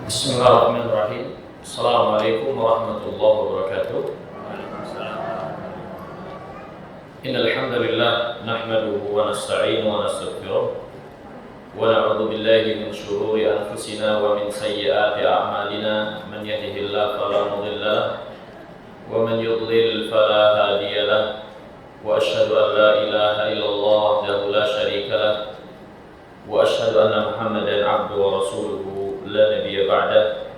Bismillahirrahmanirrahim. Assalamualaikum warahmatullahi wabarakatuh. Innal hamdalillah nahmaduhu wa nasta'inuhu wa nastaghfiruh wa na'udzu billahi min shururi anfusina wa min sayyiati a'malina. Man yahdihillahu fala mudilla lahu wa man yudlil fala hadiya lahu. Wa asyhadu an la ilaha illallah wahdahu la syarika lahu wa asyhadu anna Muhammadan 'abduhu wa rasuluhu la nabiyya ba'dah.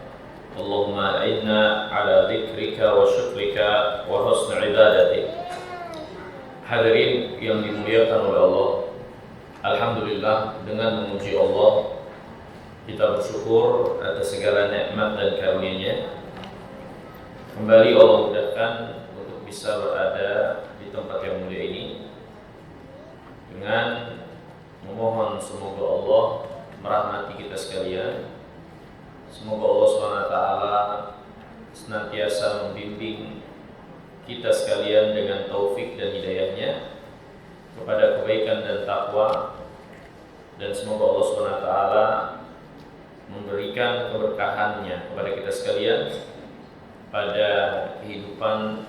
Allahumma a'inna ala dzikrika wa syukrika wa husni ibadatik. Hadirin yang dimuliakan oleh Allah, alhamdulillah, dengan memuji Allah kita bersyukur atas segala nikmat dan karunia-Nya. Kembali Allah mudahkan untuk bisa berada di tempat yang mulia ini dengan memohon semoga Allah merahmati kita sekalian. Semoga Allah SWT senantiasa membimbing kita sekalian dengan taufik dan hidayahnya kepada kebaikan dan takwa, dan semoga Allah SWT memberikan keberkahannya kepada kita sekalian pada kehidupan,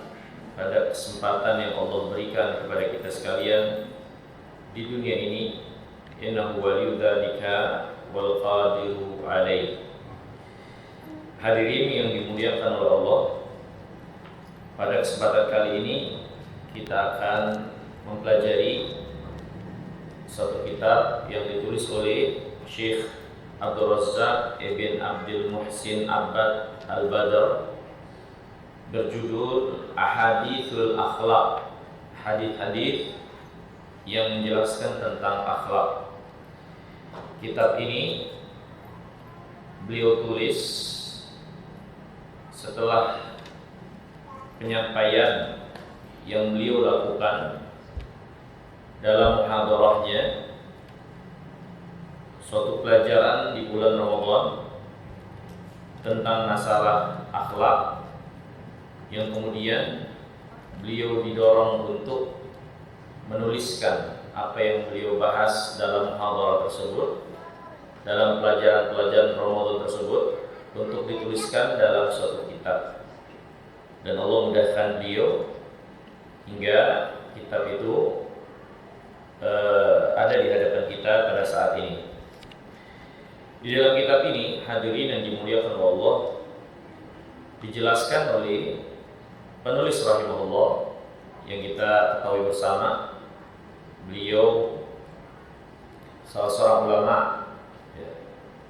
pada kesempatan yang Allah berikan kepada kita sekalian di dunia ini. Innahu waliyudzalika wal qadiru alaih. Hadirin yang dimuliakan oleh Allah, pada kesempatan kali ini kita akan mempelajari satu kitab yang ditulis oleh Syekh Abdul Razzaq ibn Abdul Muhsin Abbad Al-Badr, berjudul Ahadithul Akhlaq, hadis-hadis yang menjelaskan tentang akhlak. Kitab ini beliau tulis setelah penyampaian yang beliau lakukan dalam muhadarahnya, suatu pelajaran di bulan Ramadan tentang masalah akhlak, yang kemudian beliau didorong untuk menuliskan apa yang beliau bahas dalam muhadarah tersebut, dalam pelajaran-pelajaran Ramadan tersebut, untuk dituliskan dalam suatu kitab. Dan Allah mudahkan beliau hingga kitab itu ada di hadapan kita pada saat ini. Di dalam kitab ini, hadirin yang dimuliakan Allah, dijelaskan oleh penulis rahimahullah yang kita ketahui bersama, beliau salah seorang ulama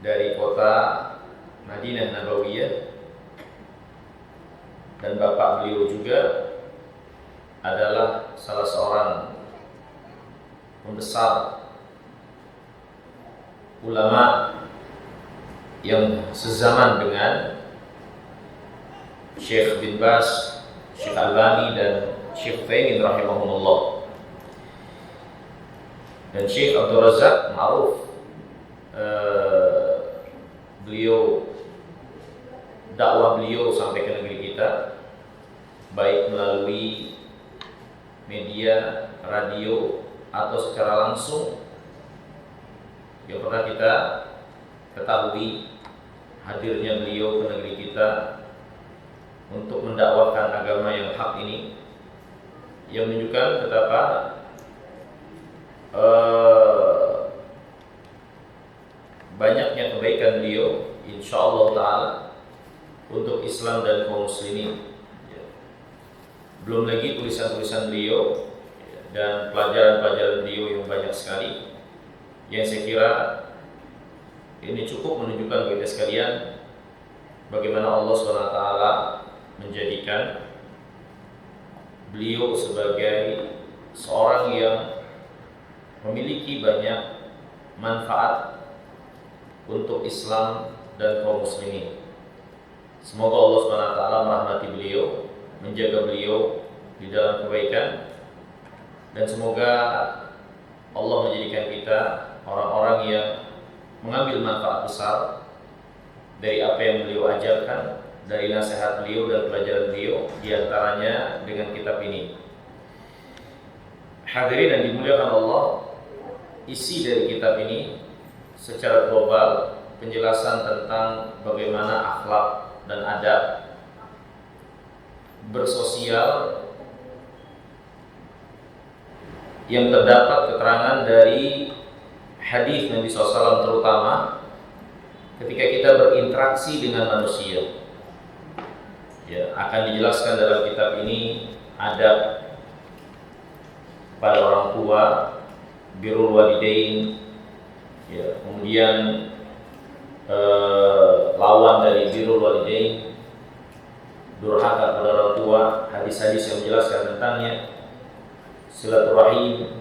dari kota Madinah Nabawiyah, dan bapak beliau juga adalah salah seorang pembesar ulama yang sezaman dengan Syekh bin Baz, Syekh Albani, dan Syekh Utsaimin rahimahumullah. Dan Syekh Abdul Razzaq ma'ruf, beliau, dakwah beliau sampai ke negeri kita, baik melalui media, radio, atau secara langsung, yang pernah kita ketahui hadirnya beliau ke negeri kita untuk mendakwakan agama yang hak ini, yang menunjukkan betapa banyaknya kebaikan beliau, insyaallah ta'ala, untuk Islam dan kaum muslimin. Belum lagi tulisan-tulisan beliau dan pelajaran-pelajaran beliau yang banyak sekali, yang saya kira ini cukup menunjukkan kita sekalian bagaimana Allah SWT menjadikan beliau sebagai seorang yang memiliki banyak manfaat untuk Islam dan kaum muslimin. Semoga Allah SWT merahmati beliau, menjaga beliau di dalam kebaikan, dan semoga Allah menjadikan kita orang-orang yang mengambil manfaat besar dari apa yang beliau ajarkan, dari nasihat beliau dan pelajaran beliau, diantaranya dengan kitab ini. Hadirin yang dimuliakan Allah, isi dari kitab ini secara global penjelasan tentang bagaimana akhlak dan adab bersosial yang terdapat keterangan dari hadis Nabi SAW, terutama ketika kita berinteraksi dengan manusia. Ya, akan dijelaskan dalam kitab ini adab pada orang tua, birrul walidain, ya, kemudian lawan dari birrul walidain, durhaka pada orang tua, hadis-hadis yang menjelaskan tentangnya, silaturahim,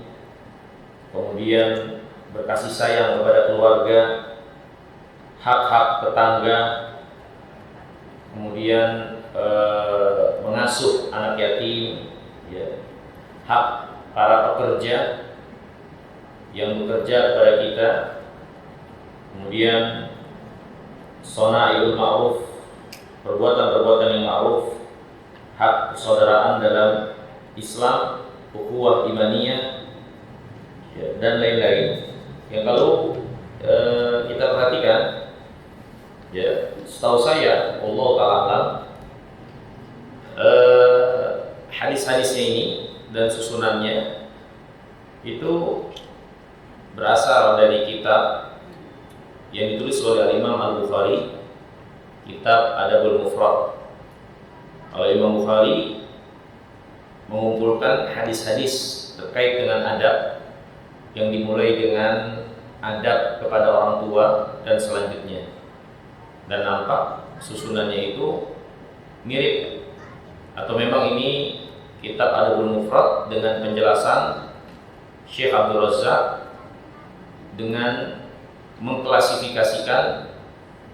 kemudian berkasih sayang kepada keluarga, hak-hak tetangga, kemudian mengasuh anak yatim, ya, hak para pekerja yang bekerja kepada kita, kemudian shona'il ma'ruf, perbuatan-perbuatan yang ma'ruf, hak persaudaraan dalam Islam, ukhuwah imaniyah, ya, dan lain-lain. Yang kalau kita perhatikan, ya, setahu saya, Allah Ta'ala, hadis-hadisnya ini dan susunannya itu berasal dari kitab yang ditulis oleh Imam Al-Bukhari, kitab Adabul Mufrad. Imam Bukhari mengumpulkan hadis-hadis terkait dengan adab yang dimulai dengan adab kepada orang tua dan selanjutnya. Dan nampak susunannya itu mirip, atau memang ini kitab Adabul Mufrad dengan penjelasan Syekh Abdul Razak dengan mengklasifikasikan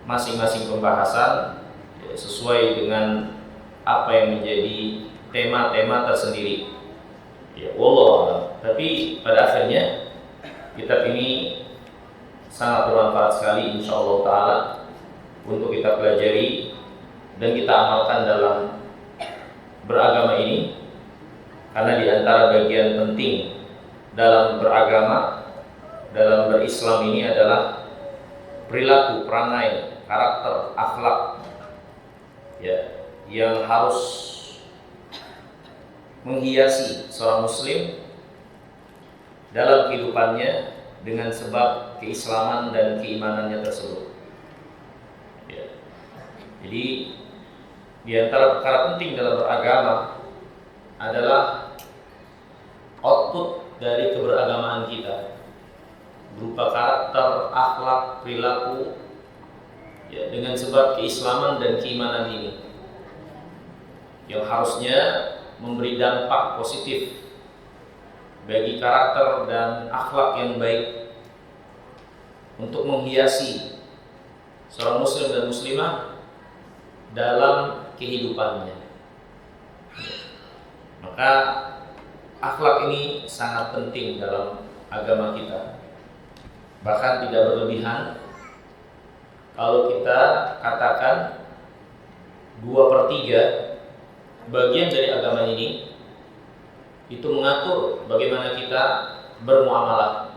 masing-masing pembahasan sesuai dengan apa yang menjadi tema-tema tersendiri. Ya Allah. Tapi pada akhirnya kitab ini sangat bermanfaat sekali insyaallah taala untuk kita pelajari dan kita amalkan dalam beragama ini, karena di antara bagian penting dalam beragama, dalam berislam ini adalah perilaku, perangai, karakter, akhlak, ya, yang harus menghiasi seorang muslim dalam kehidupannya dengan sebab keislaman dan keimanannya tersebut. Ya. Jadi di antara perkara penting dalam beragama adalah output dari keberagamaan kita berupa karakter, akhlak, perilaku, ya, dengan sebab keislaman dan keimanan ini yang harusnya memberi dampak positif bagi karakter dan akhlak yang baik untuk menghiasi seorang muslim dan muslimah dalam kehidupannya. Maka akhlak ini sangat penting dalam agama kita. Bahkan tidak berlebihan kalau kita katakan 2/3 bagian dari agama ini itu mengatur bagaimana kita bermuamalah,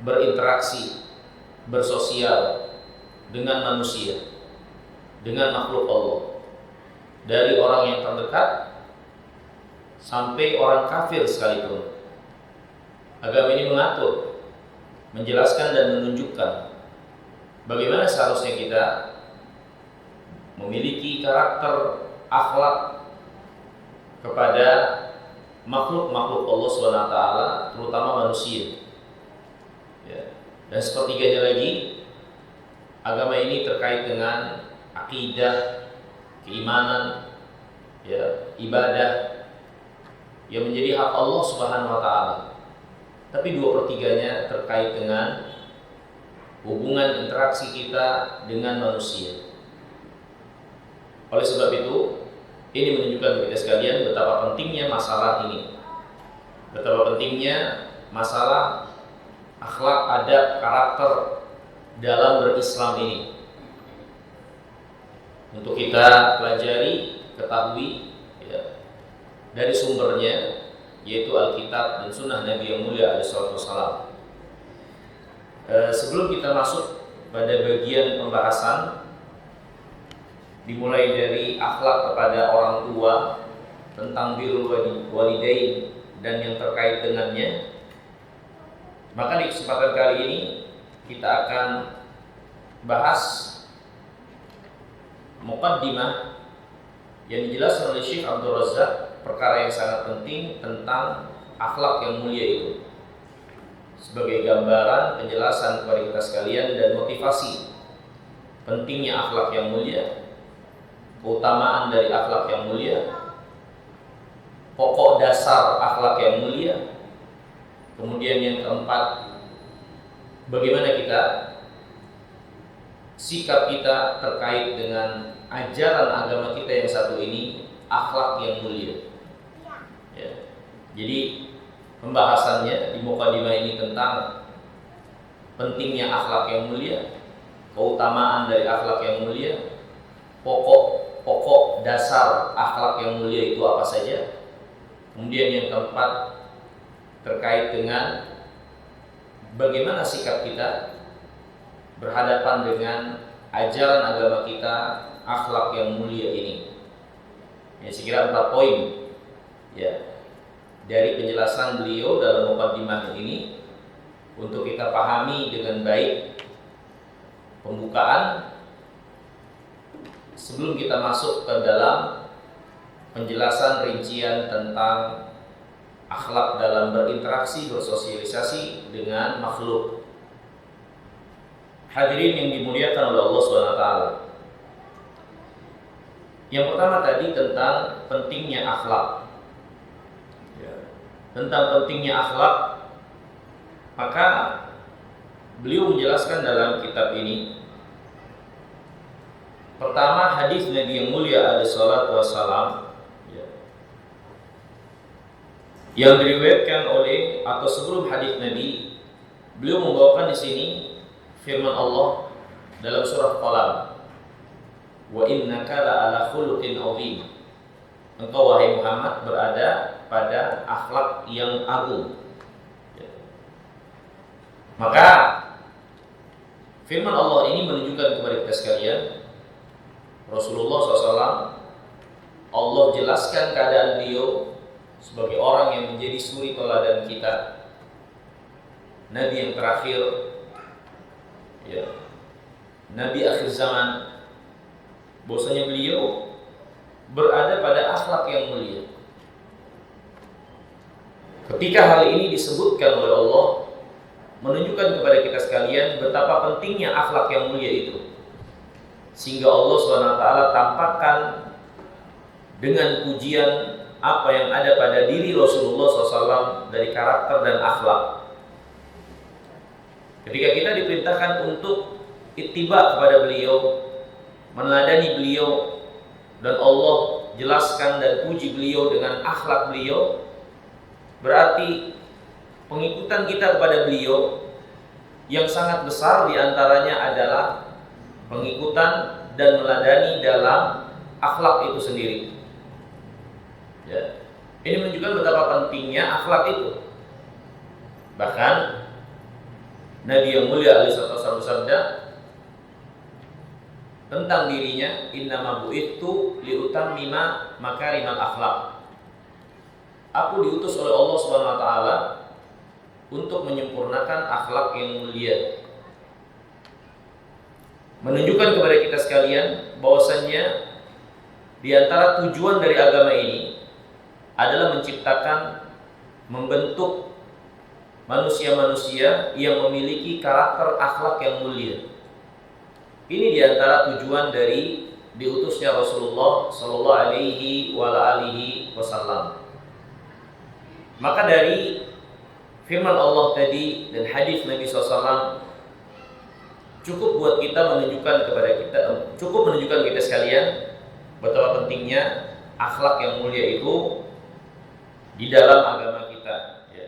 berinteraksi, bersosial dengan manusia, dengan makhluk Allah, dari orang yang terdekat sampai orang kafir sekalipun. Agama ini mengatur, menjelaskan dan menunjukkan bagaimana seharusnya kita memiliki karakter, akhlak kepada makhluk-makhluk Allah SWT, terutama manusia. Ya. Dan sepertiganya lagi, agama ini terkait dengan akidah, keimanan, ya, ibadah yang menjadi hak Allah SWT. Tapi 2/3-nya terkait dengan hubungan interaksi kita dengan manusia. Oleh sebab itu, ini menunjukkan kepada kita sekalian betapa pentingnya masalah ini, betapa pentingnya masalah akhlak, adab, karakter dalam berislam ini. Untuk kita pelajari, ketahui, ya, dari sumbernya, yaitu Alkitab dan Sunnah Nabi yang mulia alaihi wassalam. Sebelum kita masuk pada bagian pembahasan dimulai dari akhlak kepada orang tua, tentang birrul walidain dan yang terkait dengannya. Maka di kesempatan kali ini kita akan bahas muqaddimah yang dijelaskan oleh Syekh Abdul Razak, perkara yang sangat penting tentang akhlak yang mulia itu, sebagai gambaran penjelasan kepada kita sekalian dan motivasi pentingnya akhlak yang mulia, keutamaan dari akhlak yang mulia, pokok dasar akhlak yang mulia. Kemudian yang keempat, bagaimana sikap kita terkait dengan ajaran agama kita yang satu ini, akhlak yang mulia. Ya. Jadi pembahasannya di muqaddimah ini tentang pentingnya akhlak yang mulia, keutamaan dari akhlak yang mulia, pokok dasar akhlak yang mulia itu apa saja. Kemudian yang keempat, terkait dengan bagaimana sikap kita berhadapan dengan ajaran agama kita, akhlak yang mulia ini. Ya, saya kira 4 poin ya dari penjelasan beliau dalam muqaddimah ini untuk kita pahami dengan baik. Pembukaan sebelum kita masuk ke dalam penjelasan rincian tentang akhlak dalam berinteraksi, bersosialisasi dengan makhluk. Hadirin yang dimuliakan oleh Allah SWT. Yang pertama tadi tentang pentingnya akhlak. Tentang pentingnya akhlak, maka beliau menjelaskan dalam kitab ini. Pertama, hadis Nabi yang mulia alaihi salatu wassalam yang diriwayatkan oleh, atau sebelum hadis Nabi, beliau membawakan di sini firman Allah dalam surah Qalam, wa innaka la'ala khuluqin 'azim. Engkau wahai Muhammad berada pada akhlak yang agung. Maka firman Allah ini menunjukkan kepada kita sekalian, Rasulullah SAW, Allah jelaskan keadaan beliau sebagai orang yang menjadi suri teladan kita, Nabi yang terakhir, ya, Nabi akhir zaman, bahwasanya beliau berada pada akhlak yang mulia. Ketika hal ini disebutkan oleh Allah, menunjukkan kepada kita sekalian betapa pentingnya akhlak yang mulia itu, sehingga Allah SWT tampakkan dengan pujian apa yang ada pada diri Rasulullah SAW dari karakter dan akhlak. Ketika kita diperintahkan untuk ittiba kepada beliau, meneladani beliau, dan Allah jelaskan dan puji beliau dengan akhlak beliau, berarti pengikutan kita kepada beliau yang sangat besar diantaranya adalah pengikutan dan meladani dalam akhlak itu sendiri. Ya. Ini menunjukkan betapa pentingnya akhlak itu. Bahkan Nabi yang mulia alaihi wasallam bersabda tentang dirinya, innama bu'ithu liutammima makarimal akhlak. Aku diutus oleh Allah Subhanahu wa taala untuk menyempurnakan akhlak yang mulia. Menunjukkan kepada kita sekalian bahwasannya di antara tujuan dari agama ini adalah menciptakan, membentuk manusia-manusia yang memiliki karakter akhlak yang mulia. Ini di antara tujuan dari diutusnya Rasulullah sallallahu alaihi wasallam. Maka dari firman Allah tadi dan hadis Nabi SAW cukup buat kita menunjukkan kepada kita, cukup menunjukkan kita sekalian betapa pentingnya akhlak yang mulia itu di dalam agama kita. Ya.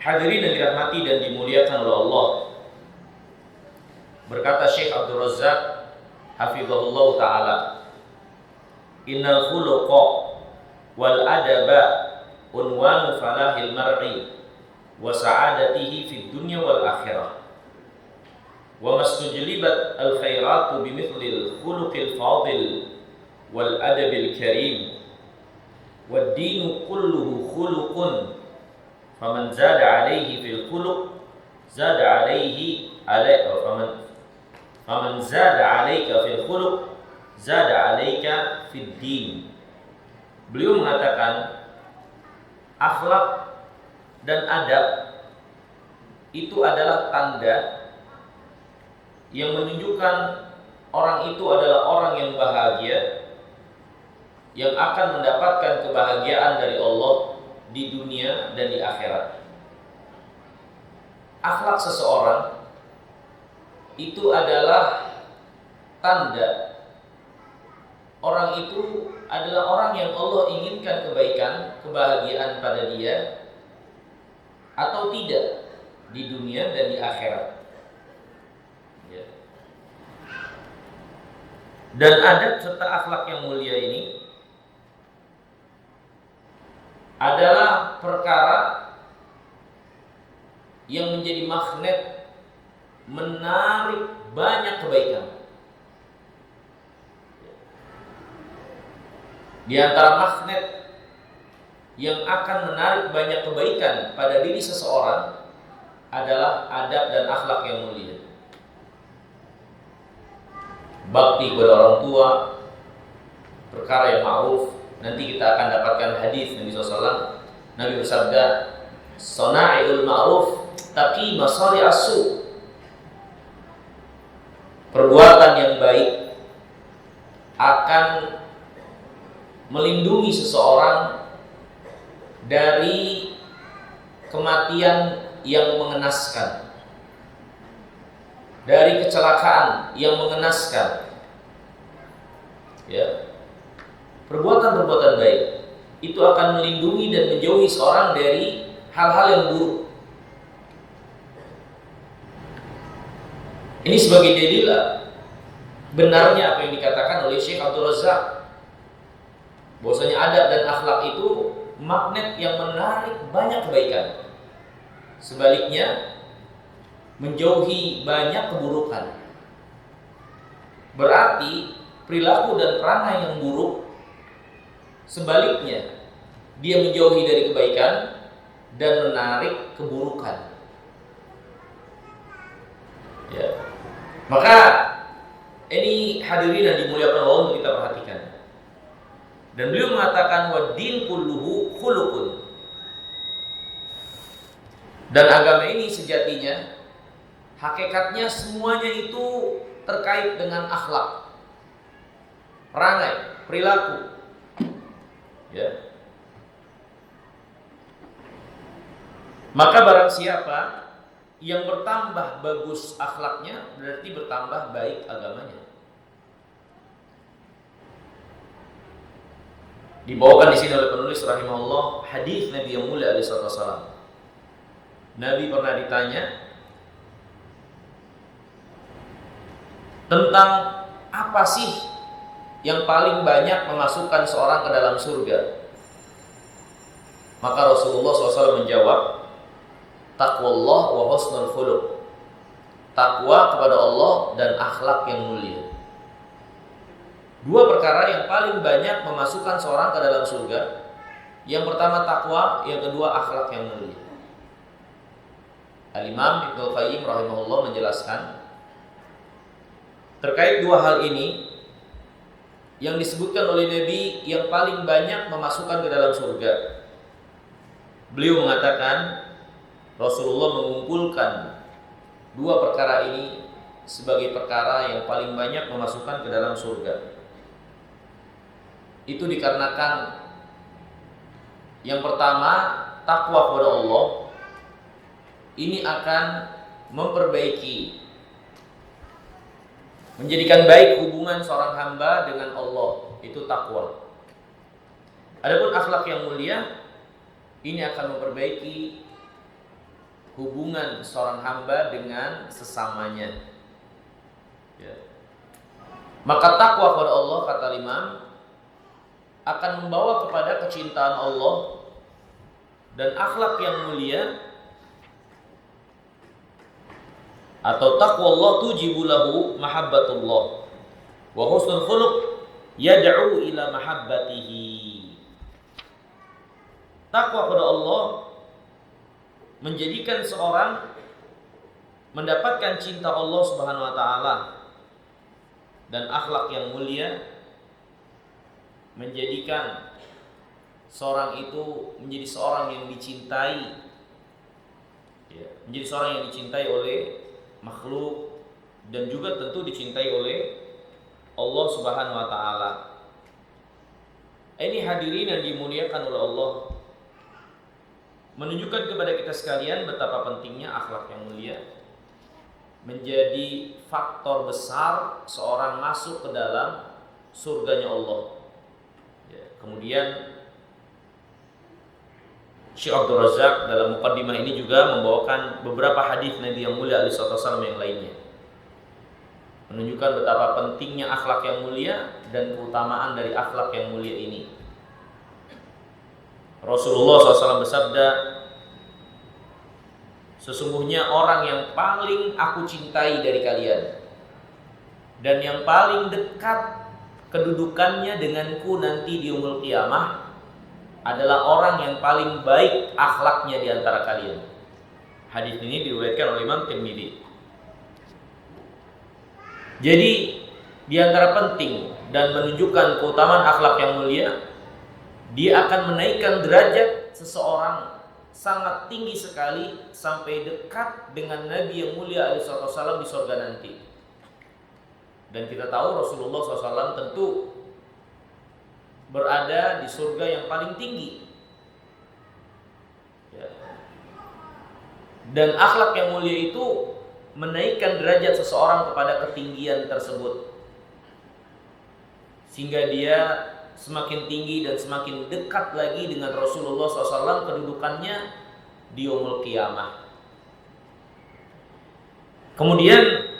Hadirin yang dirahmati dan dimuliakan oleh Allah, berkata Syekh Abdul Razak hafizahullah taala, innal khuluqa wal adaba unwanu falahil mar'i wa sa'adatihi fid dunya wal akhirah. wa mastujlibat al-khairatu bimithlil khuluqil fadil wal adabil karim wad dinu kulluhu khuluqun faman zada alaihi fil khuluq zada alaihi faman zada alaika fil khuluq zada alaika fid din. Beliau mengatakan akhlak dan adab itu adalah tanda yang menunjukkan orang itu adalah orang yang bahagia, yang akan mendapatkan kebahagiaan dari Allah di dunia dan di akhirat. Akhlak seseorang itu adalah tanda orang itu adalah orang yang Allah inginkan kebaikan, kebahagiaan pada dia atau tidak di dunia dan di akhirat. Ya. Dan adab serta akhlak yang mulia ini adalah perkara yang menjadi magnet menarik banyak kebaikan. Di antara magnet yang akan menarik banyak kebaikan pada diri seseorang adalah adab dan akhlak yang mulia. Bakti kepada orang tua, perkara yang ma'ruf. Nanti kita akan dapatkan hadis Nabi SAW. Nabi bersabda, "Sana'iul ma'ruf taqi masari as-su." Perbuatan yang baik akan melindungi seseorang dari kematian yang mengenaskan, dari kecelakaan yang mengenaskan. Ya. Perbuatan-perbuatan baik itu akan melindungi dan menjauhi seorang dari hal-hal yang buruk. Ini sebagai dalil benarnya apa yang dikatakan oleh Syekh Abdul Razak, bahwasanya adab dan akhlak itu magnet yang menarik banyak kebaikan. Sebaliknya menjauhi banyak keburukan. Berarti perilaku dan perangai yang buruk, sebaliknya dia menjauhi dari kebaikan dan menarik keburukan. Ya. Maka ini hadirin yang dimuliakan Allah untuk kita perhatikan. Dan beliau mengatakan wad-din kulluhu khuluqun. Dan agama ini sejatinya, hakikatnya semuanya itu terkait dengan akhlak, perangai, perilaku. Ya. Maka barang siapa yang bertambah bagus akhlaknya, berarti bertambah baik agamanya. Dibawakan di sini oleh penulis rahimahullah hadis Nabi yang mulia alaihi wasallam. Nabi pernah ditanya tentang apa sih yang paling banyak memasukkan seorang ke dalam surga. Maka Rasulullah SAW menjawab, taqwallah wa husnul khuluq. Takwa kepada Allah dan akhlak yang mulia. Dua perkara yang paling banyak memasukkan seorang ke dalam surga. Yang pertama takwa, yang kedua akhlak yang mulia. Al-Imam Ibnu Qayyim rahimahullah menjelaskan terkait dua hal ini yang disebutkan oleh Nabi yang paling banyak memasukkan ke dalam surga. Beliau mengatakan Rasulullah mengumpulkan dua perkara ini sebagai perkara yang paling banyak memasukkan ke dalam surga. Itu dikarenakan yang pertama takwa kepada Allah ini akan memperbaiki, menjadikan baik hubungan seorang hamba dengan Allah, itu takwa. Adapun akhlak yang mulia ini akan memperbaiki hubungan seorang hamba dengan sesamanya. Ya. Maka takwa kepada Allah, kata Imam, akan membawa kepada kecintaan Allah, dan akhlak yang mulia atau taqwallah tujibu lahu mahabbatullah wa husnul khuluq yad'u ila mahabbatihi. Takwa kepada Allah menjadikan seorang mendapatkan cinta Allah Subhanahu wa taala, dan akhlak yang mulia menjadikan seorang itu menjadi seorang yang dicintai, menjadi seorang yang dicintai oleh makhluk dan juga tentu dicintai oleh Allah Subhanahu wa taala. Ini hadirin yang dimuliakan oleh Allah, menunjukkan kepada kita sekalian betapa pentingnya akhlak yang mulia menjadi faktor besar seorang masuk ke dalam surganya Allah. Kemudian Syekh Abdul Razak dalam muqaddimah ini juga membawakan beberapa hadis Nabi yang mulia alaihi wasallam yang lainnya, menunjukkan betapa pentingnya akhlak yang mulia dan keutamaan dari akhlak yang mulia ini. Rasulullah SAW bersabda, sesungguhnya orang yang paling aku cintai dari kalian dan yang paling dekat kedudukannya denganku nanti di yaumul qiyamah adalah orang yang paling baik akhlaknya di antara kalian. Hadis ini diriwayatkan oleh Imam Tirmidzi. Jadi di antara penting dan menunjukkan keutamaan akhlak yang mulia, dia akan menaikkan derajat seseorang sangat tinggi sekali sampai dekat dengan Nabi yang mulia alaihi wasallam di surga nanti. Dan kita tahu Rasulullah SAW tentu berada di surga yang paling tinggi. Dan akhlak yang mulia itu menaikkan derajat seseorang kepada ketinggian tersebut, sehingga dia semakin tinggi dan semakin dekat lagi dengan Rasulullah SAW kedudukannya di yaumul qiyamah. Kemudian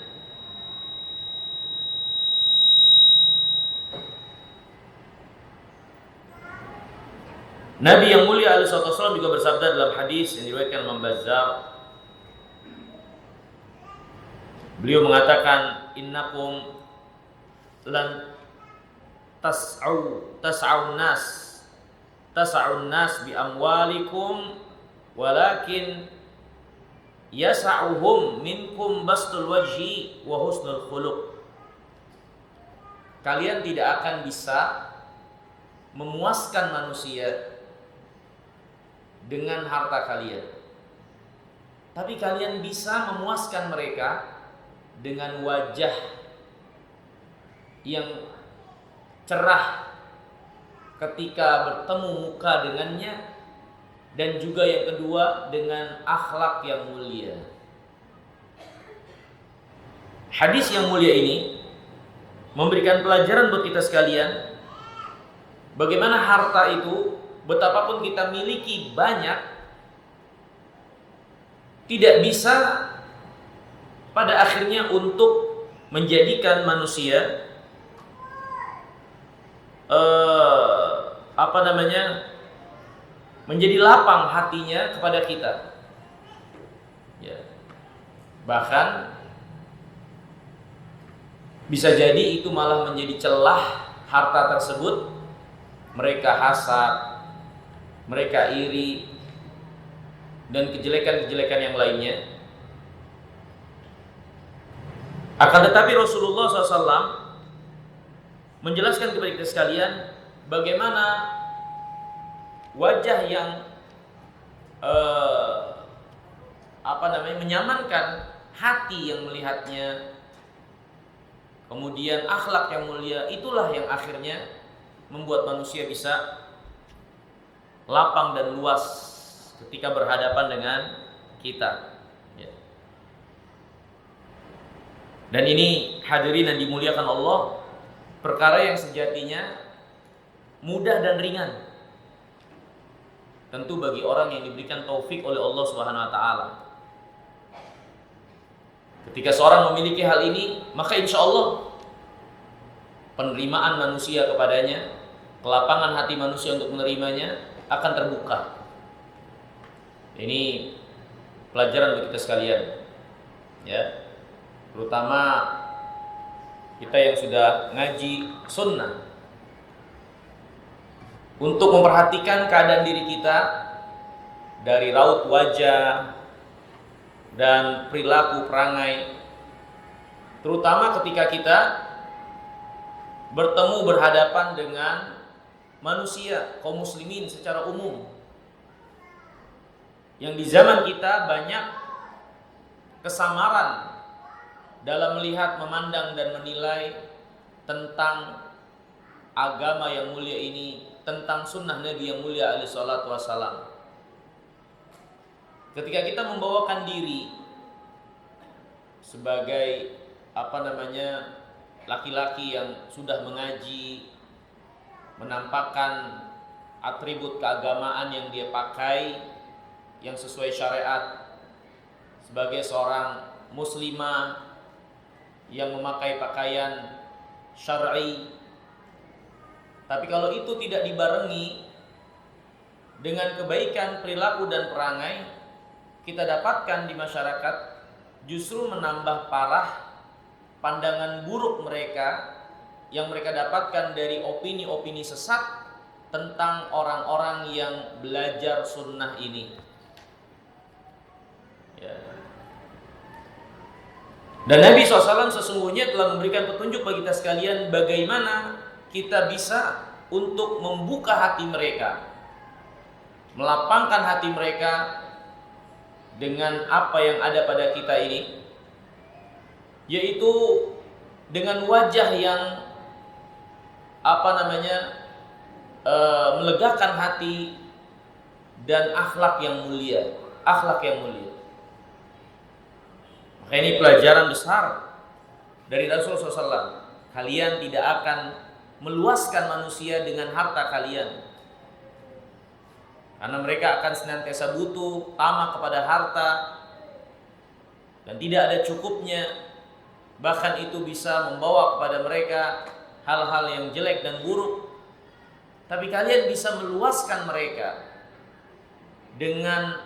Nabi yang mulia alaihi wasallam juga bersabda dalam hadis yang diriwayatkan Imam Bazzar. Beliau mengatakan, innakum lan tas'aun nas bi amwalikum walakin yas'uhum minkum bastul wajhi wa husnul khuluq. Kalian tidak akan bisa memuaskan manusia dengan harta kalian, tapi kalian bisa memuaskan mereka dengan wajah yang cerah ketika bertemu muka dengannya, dan juga yang kedua dengan akhlak yang mulia. Hadis yang mulia ini memberikan pelajaran buat kita sekalian, bagaimana harta itu, betapapun kita miliki banyak, tidak bisa pada akhirnya untuk menjadikan manusia menjadi lapang hatinya kepada kita. Bahkan bisa jadi itu malah menjadi celah harta tersebut. Mereka hasad, mereka iri, dan kejelekan-kejelekan yang lainnya. Akan tetapi Rasulullah SAW menjelaskan kepada kita sekalian bagaimana wajah yang menyamankan hati yang melihatnya, kemudian akhlak yang mulia, itulah yang akhirnya membuat manusia bisa lapang dan luas ketika berhadapan dengan kita. Dan ini hadirin yang dimuliakan Allah, perkara yang sejatinya mudah dan ringan tentu bagi orang yang diberikan taufik oleh Allah Subhanahu wa taala. Ketika seorang memiliki hal ini, maka insya Allah penerimaan manusia kepadanya, kelapangan hati manusia untuk menerimanya akan terbuka. Ini pelajaran bagi kita sekalian, ya. terutama kita yang sudah ngaji sunnah, untuk memperhatikan keadaan diri kita dari raut wajah dan perilaku perangai, terutama ketika kita bertemu berhadapan dengan manusia, kaum muslimin secara umum, yang di zaman kita banyak kesamaran dalam melihat, memandang dan menilai tentang agama yang mulia ini, tentang sunnah Nabi yang mulia alaihi salatu wassalam. Ketika kita membawakan diri sebagai laki-laki yang sudah mengaji, menampakkan atribut keagamaan yang dia pakai yang sesuai syariat, sebagai seorang muslimah yang memakai pakaian syar'i. Tapi kalau itu tidak dibarengi dengan kebaikan perilaku dan perangai, kita dapatkan di masyarakat justru menambah parah pandangan buruk mereka yang mereka dapatkan dari opini-opini sesat tentang orang-orang yang belajar sunnah ini. Ya. Dan Nabi SAW sesungguhnya telah memberikan petunjuk bagi kita sekalian bagaimana kita bisa untuk membuka hati mereka, melapangkan hati mereka dengan apa yang ada pada kita ini, yaitu dengan wajah yang melegakan hati dan akhlak yang mulia, Maka ini pelajaran besar dari Rasulullah SAW. Kalian tidak akan meluaskan manusia dengan harta kalian, karena mereka akan senantiasa butuh, tamak kepada harta, dan tidak ada cukupnya. Bahkan itu bisa membawa kepada mereka hal-hal yang jelek dan buruk. Tapi kalian bisa meluaskan mereka dengan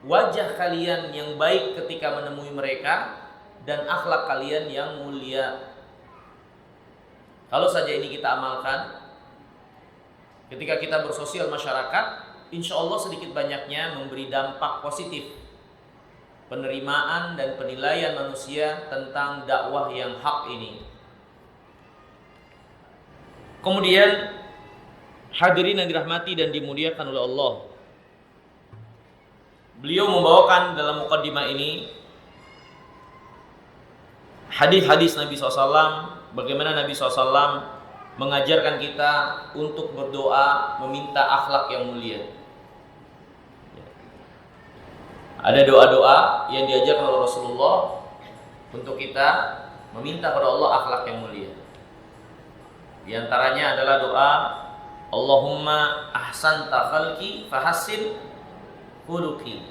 wajah kalian yang baik ketika menemui mereka dan akhlak kalian yang mulia. Kalau saja ini kita amalkan ketika kita bersosial masyarakat, insya Allah sedikit banyaknya memberi dampak positif penerimaan dan penilaian manusia tentang dakwah yang hak ini. Kemudian hadirin yang dirahmati dan dimuliakan oleh Allah, beliau membawakan dalam mukaddimah ini hadis-hadis Nabi SAW, bagaimana Nabi SAW mengajarkan kita untuk berdoa meminta akhlak yang mulia. Ada doa-doa yang diajarkan oleh Rasulullah untuk kita meminta kepada Allah akhlak yang mulia. Di antaranya adalah doa Allahumma ahsanta khalqi fahassin khuluqi.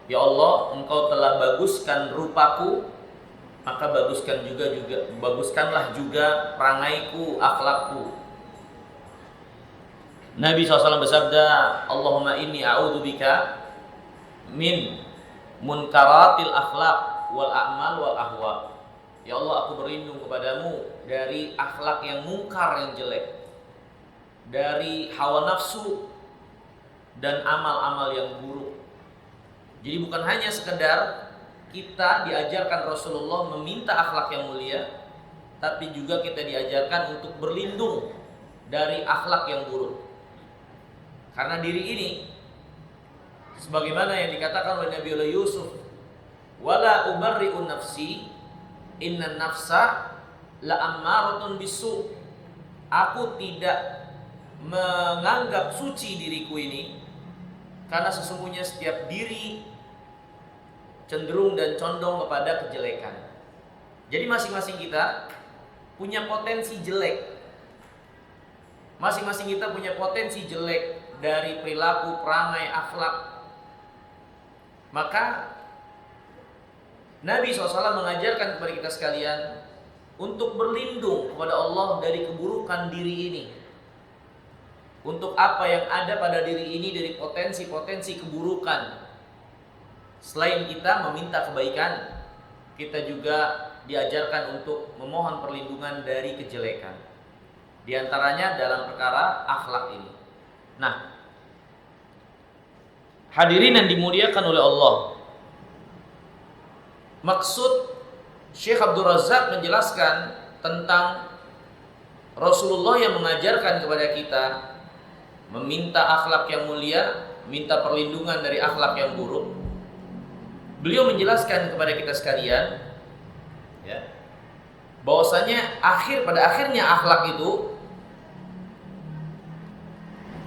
Ya Allah, Engkau telah baguskan rupaku, maka baguskanlah juga perangaiku, akhlakku. Nabi SAW bersabda, Allahumma inni a'udzubika min munkaratil akhlak wal a'mal wal ahwa. Ya Allah, aku berlindung kepadamu dari akhlak yang mungkar, yang jelek, dari hawa nafsu dan amal-amal yang buruk. Jadi bukan hanya sekedar kita diajarkan Rasulullah meminta akhlak yang mulia, tapi juga kita diajarkan untuk berlindung dari akhlak yang buruk. Karena diri ini, sebagaimana yang dikatakan oleh Nabi Yusuf, wala ubarri'un nafsi innan nafsa la'ammaratun bisu. Aku tidak menganggap suci diriku ini, karena sesungguhnya setiap diri cenderung dan condong kepada kejelekan. Jadi masing-masing kita punya potensi jelek. Masing-masing kita punya potensi jelek dari perilaku, perangai, akhlak. Maka Nabi SAW mengajarkan kepada kita sekalian untuk berlindung kepada Allah dari keburukan diri ini. Untuk apa yang ada pada diri ini dari potensi-potensi keburukan. Selain kita meminta kebaikan, kita juga diajarkan untuk memohon perlindungan dari kejelekan. Di antaranya dalam perkara akhlak ini. Nah, hadirin yang dimuliakan oleh Allah, maksud Syekh Abdul Razak menjelaskan tentang Rasulullah yang mengajarkan kepada kita meminta akhlak yang mulia, minta perlindungan dari akhlak yang buruk. Beliau menjelaskan kepada kita sekalian, ya, bahwasanya pada akhirnya akhlak itu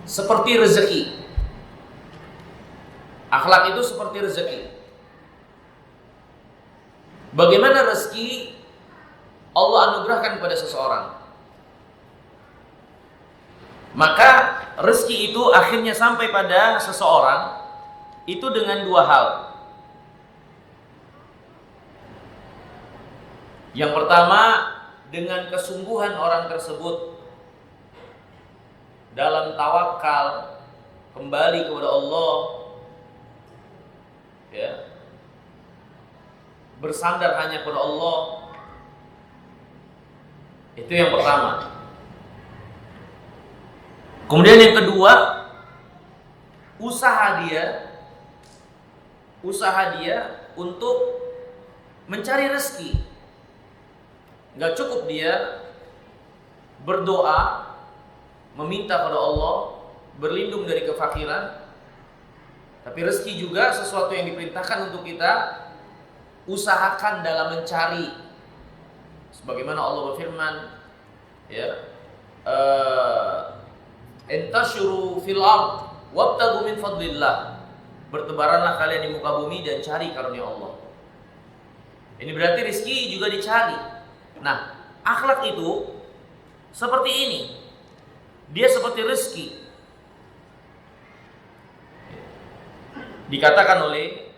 seperti rezeki. Akhlak itu seperti rezeki. Bagaimana rezeki Allah anugerahkan kepada seseorang, maka rezeki itu akhirnya sampai pada seseorang itu dengan dua hal. Yang pertama, dengan kesungguhan orang tersebut dalam tawakal, kembali kepada Allah, ya, bersandar hanya kepada Allah. Itu yang pertama. Kemudian yang kedua, usaha dia untuk mencari rezeki. Gak cukup dia berdoa, meminta pada Allah, berlindung dari kefakiran, tapi rezeki juga sesuatu yang diperintahkan untuk kita usahakan dalam mencari. Sebagaimana Allah berfirman, ya, intasyuru fil ard wabtaghu min fadlillah. Bertebaranlah kalian di muka bumi dan cari karunia Allah. Ini berarti rezeki juga dicari. Nah, akhlak itu seperti ini. Dia seperti rezeki. Dikatakan oleh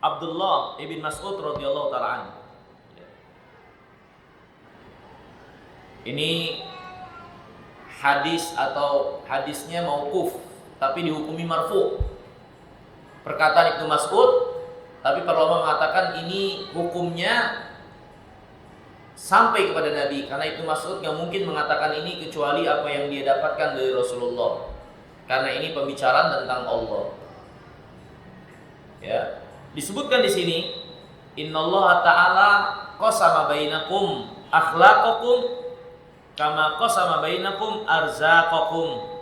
Abdullah ibn Mas'ud radhiyallahu taala anhu. Ini hadis atau hadisnya mauquf tapi dihukumi marfu. Perkataan Ibnu Mas'ud, tapi para ulama mengatakan ini hukumnya sampai kepada Nabi, karena Ibnu Mas'ud nggak mungkin mengatakan ini kecuali apa yang dia dapatkan dari Rasulullah, karena ini pembicaraan tentang Allah. Ya, disebutkan di sini, Innallaha ta'ala qasama bainakum akhlaqakum kama qasama bainakum arzaqakum.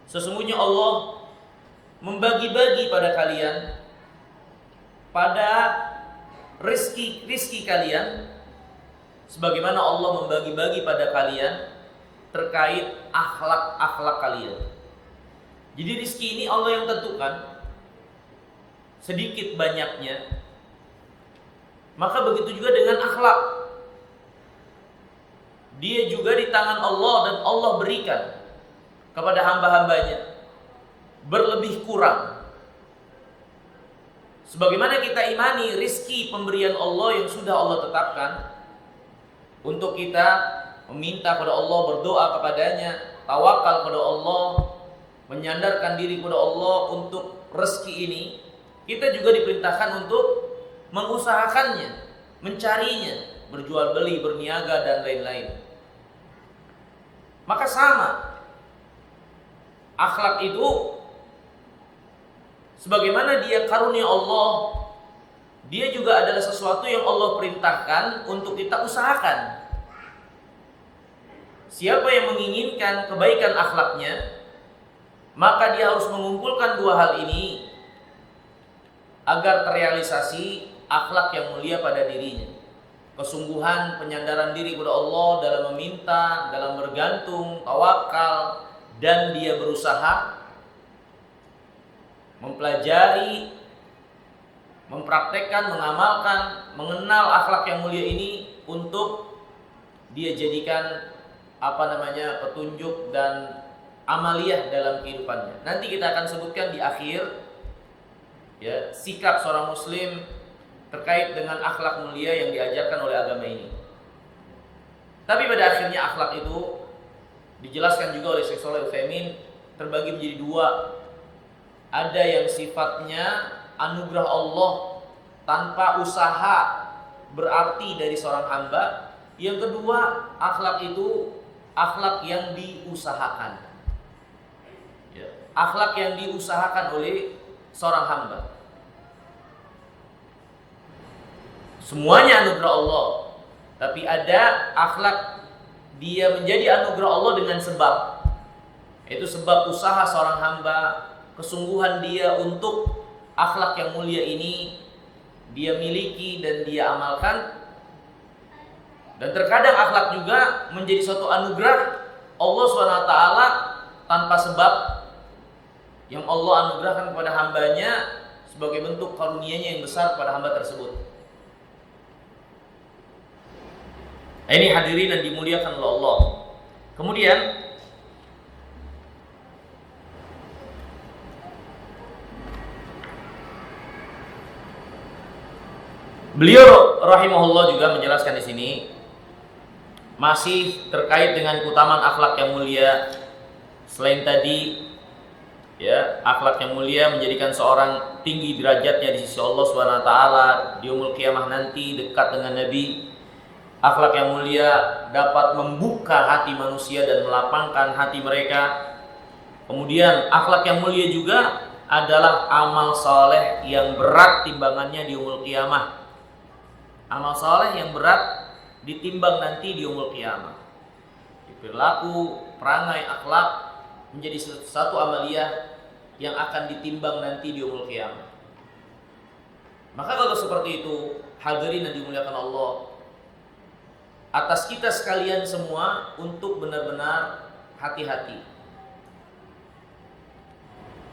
Sesungguhnya Allah membagi-bagi pada kalian pada rizki kalian, sebagaimana Allah membagi-bagi pada kalian terkait akhlak kalian. Jadi rizki ini Allah yang tentukan, sedikit banyaknya. Maka begitu juga dengan akhlak. Dia juga di tangan Allah dan Allah berikan kepada hamba-hambanya, berlebih kurang. Sebagaimana kita imani rizki pemberian Allah yang sudah Allah tetapkan, untuk kita meminta kepada Allah, berdoa kepadanya, tawakal kepada Allah, menyandarkan diri kepada Allah untuk rezeki ini, kita juga diperintahkan untuk mengusahakannya, mencarinya, berjual beli, berniaga dan lain-lain. Maka sama, akhlak itu sebagaimana dia karunia Allah, dia juga adalah sesuatu yang Allah perintahkan untuk kita usahakan. Siapa yang menginginkan kebaikan akhlaknya, maka dia harus mengumpulkan dua hal ini agar terrealisasi akhlak yang mulia pada dirinya. Kesungguhan penyandaran diri kepada Allah dalam meminta, dalam bergantung, tawakal, dan dia berusaha mempelajari, mempraktekkan, mengamalkan, mengenal akhlak yang mulia ini untuk dia jadikan petunjuk dan amaliyah dalam kehidupannya. Nanti kita akan sebutkan di akhir, ya, sikap seorang muslim terkait dengan akhlak mulia yang diajarkan oleh agama ini. Tapi pada akhirnya akhlak itu dijelaskan juga oleh Syekh Shalih Al-Utsaimin terbagi menjadi dua. Ada yang sifatnya anugerah Allah, tanpa usaha berarti dari seorang hamba. Yang kedua, akhlak itu akhlak yang diusahakan. Ya, akhlak yang diusahakan oleh seorang hamba. Semuanya anugerah Allah, tapi ada akhlak dia menjadi anugerah Allah dengan sebab. Itu sebab usaha seorang hamba, kesungguhan dia untuk akhlak yang mulia ini dia miliki dan dia amalkan. Dan terkadang akhlak juga menjadi suatu anugerah Allah SWT tanpa sebab yang Allah anugerahkan kepada hambanya sebagai bentuk karunia-Nya yang besar kepada hamba tersebut. Ini hadirin yang dimuliakan oleh Allah. Kemudian beliau rahimahullah juga menjelaskan di sini masih terkait dengan keutamaan akhlak yang mulia. Selain tadi ya, akhlak yang mulia menjadikan seorang tinggi derajatnya di sisi Allah Subhanahu wa taala di yaumul qiyamah nanti, dekat dengan Nabi. Akhlak yang mulia dapat membuka hati manusia dan melapangkan hati mereka. Kemudian akhlak yang mulia juga adalah amal saleh yang berat timbangannya di yaumul qiyamah. Amal saleh yang berat ditimbang nanti di yaumul qiyamah. Perilaku, perangai, akhlak menjadi satu amaliyah yang akan ditimbang nanti di yaumul qiyamah. Maka kalau seperti itu, hadirin yang dimuliakan Allah, atas kita sekalian semua untuk benar-benar hati-hati,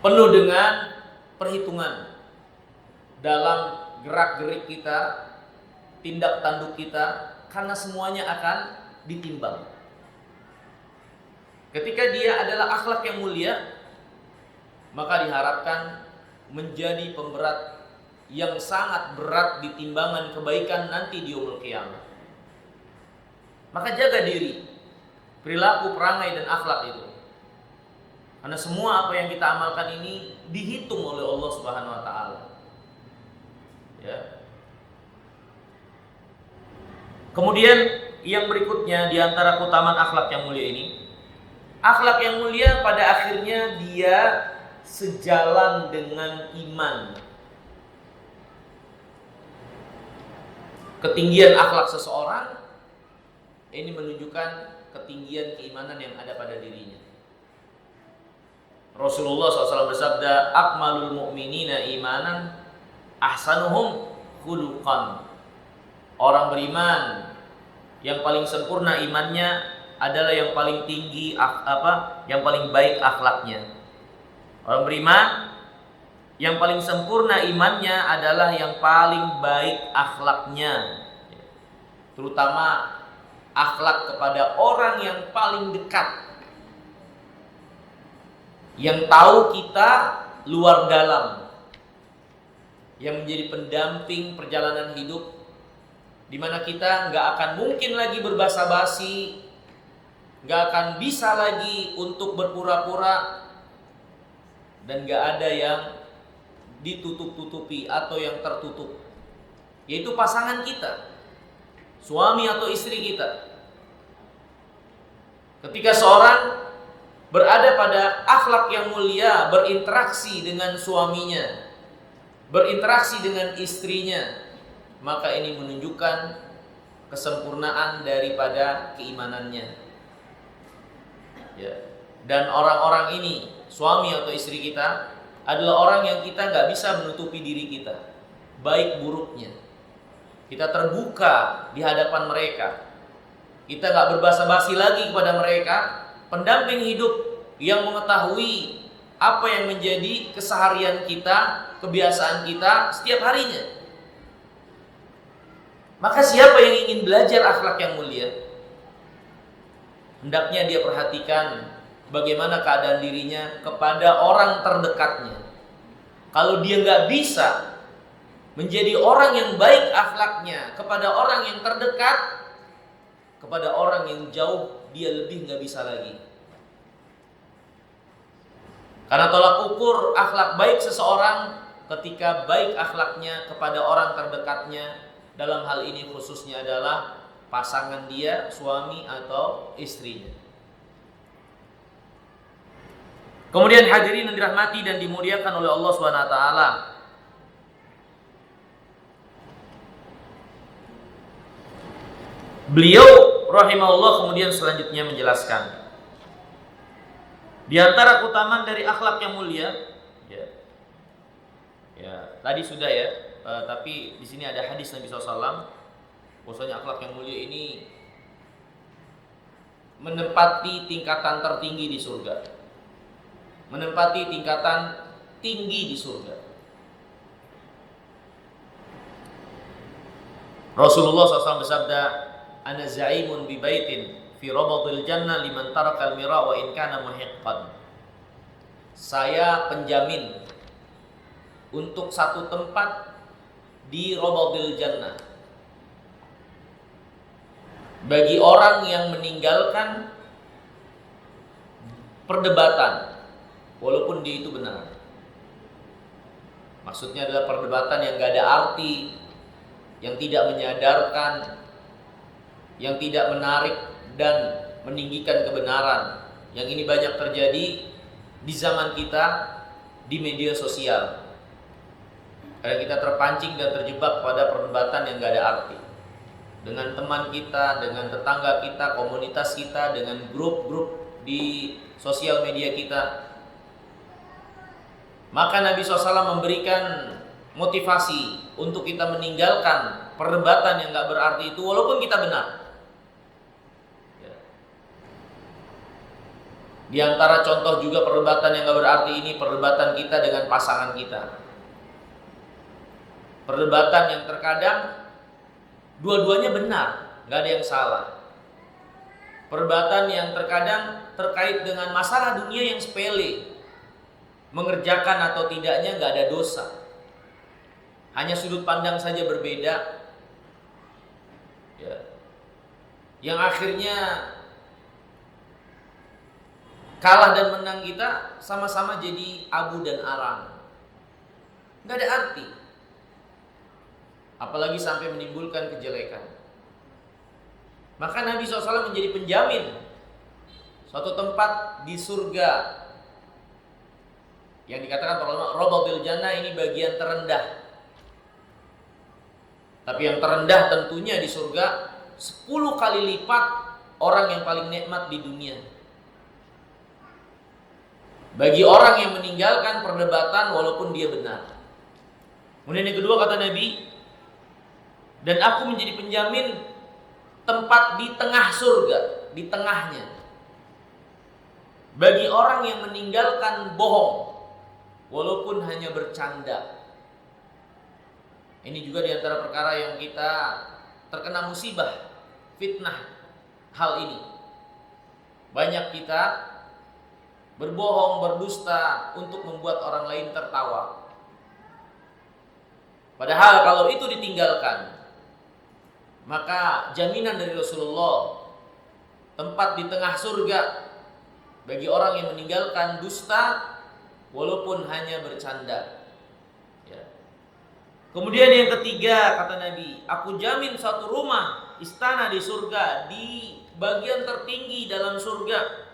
penuh dengan perhitungan dalam gerak-gerik kita, tindak tanduk kita, karena semuanya akan ditimbang. Ketika dia adalah akhlak yang mulia, maka diharapkan menjadi pemberat yang sangat berat di timbangan kebaikan nanti di yaumul qiyamah. Maka jaga diri, perilaku, perangai, dan akhlak itu. Karena semua apa yang kita amalkan ini dihitung oleh Allah Subhanahu wa taala. Ya. Kemudian yang berikutnya di antara keutamaan akhlak yang mulia ini, akhlak yang mulia pada akhirnya dia sejalan dengan iman. Ketinggian akhlak seseorang ini menunjukkan ketinggian keimanan yang ada pada dirinya. Rasulullah SAW bersabda, akmalul mu'minina imanan ahsanuhum khuluqan. Orang beriman yang paling sempurna imannya adalah yang paling tinggi yang paling baik akhlaknya. Orang beriman yang paling sempurna imannya adalah yang paling baik akhlaknya. Terutama akhlak kepada orang yang paling dekat, yang tahu kita luar dalam, yang menjadi pendamping perjalanan hidup, di mana kita nggak akan mungkin lagi berbasa-basi, nggak akan bisa lagi untuk berpura-pura, dan nggak ada yang ditutup-tutupi atau yang tertutup, yaitu pasangan kita, suami atau istri kita. Ketika seorang berada pada akhlak yang mulia, berinteraksi dengan suaminya, berinteraksi dengan istrinya, maka ini menunjukkan kesempurnaan daripada keimanannya. Ya. Dan orang-orang ini, suami atau istri kita, adalah orang yang kita nggak bisa menutupi diri kita, baik buruknya. Kita terbuka di hadapan mereka. Kita nggak berbasa-basi lagi kepada mereka, pendamping hidup yang mengetahui apa yang menjadi keseharian kita, kebiasaan kita setiap harinya. Maka siapa yang ingin belajar akhlak yang mulia, hendaknya dia perhatikan bagaimana keadaan dirinya kepada orang terdekatnya. Kalau dia nggak bisa menjadi orang yang baik akhlaknya kepada orang yang terdekat, kepada orang yang jauh dia lebih nggak bisa lagi. Karena tolak ukur akhlak baik seseorang ketika baik akhlaknya kepada orang terdekatnya, dalam hal ini khususnya adalah pasangan dia, suami atau istrinya. Kemudian hadirin yang dirahmati dan dimuliakan oleh Allah Subhanahu wa taala, beliau rahimahullah kemudian selanjutnya menjelaskan di antara keutamaan dari akhlak yang mulia, ya tadi sudah ya, tapi di sini ada hadis Nabi SAW, bahwasanya akhlak yang mulia ini menempati tingkatan tertinggi di surga, menempati tingkatan tinggi di surga. Rasulullah SAW bersabda, "Ana za'imun bi baitin fi rabadil jannah liman taraka al-mira wa in kana muhiqqan." Saya penjamin untuk satu tempat di rabadil jannah bagi orang yang meninggalkan perdebatan walaupun dia itu benar. Maksudnya adalah perdebatan yang gak ada arti, yang tidak menyadarkan, yang tidak menarik dan meninggikan kebenaran. Yang ini banyak terjadi di zaman kita di media sosial. Karena kita terpancing dan terjebak pada perdebatan yang gak ada arti, dengan teman kita, dengan tetangga kita, komunitas kita, dengan grup-grup di sosial media kita. Maka Nabi SAW memberikan motivasi untuk kita meninggalkan perdebatan yang gak berarti itu walaupun kita benar. Di antara contoh juga perdebatan yang gak berarti ini, perdebatan kita dengan pasangan kita. Perdebatan yang terkadang dua-duanya benar, gak ada yang salah. Perdebatan yang terkadang terkait dengan masalah dunia yang sepele, mengerjakan atau tidaknya gak ada dosa, hanya sudut pandang saja berbeda, ya. Yang akhirnya kalah dan menang kita sama-sama jadi abu dan arang, gak ada arti, apalagi sampai menimbulkan kejelekan. Maka Nabi SAW menjadi penjamin suatu tempat di surga yang dikatakan para ulama rabadil jannah, ini bagian terendah. Tapi yang terendah tentunya di surga 10 kali lipat orang yang paling nikmat di dunia. Bagi orang yang meninggalkan perdebatan walaupun dia benar. Kemudian yang kedua kata Nabi, dan aku menjadi penjamin tempat di tengah surga, di tengahnya, bagi orang yang meninggalkan bohong walaupun hanya bercanda. Ini juga di antara perkara yang kita terkena musibah, fitnah hal ini. Banyak kita berbohong, berdusta untuk membuat orang lain tertawa. Padahal kalau itu ditinggalkan, maka jaminan dari Rasulullah, tempat di tengah surga bagi orang yang meninggalkan dusta walaupun hanya bercanda, ya. Kemudian yang ketiga kata Nabi, aku jamin satu rumah istana di surga, di bagian tertinggi dalam surga,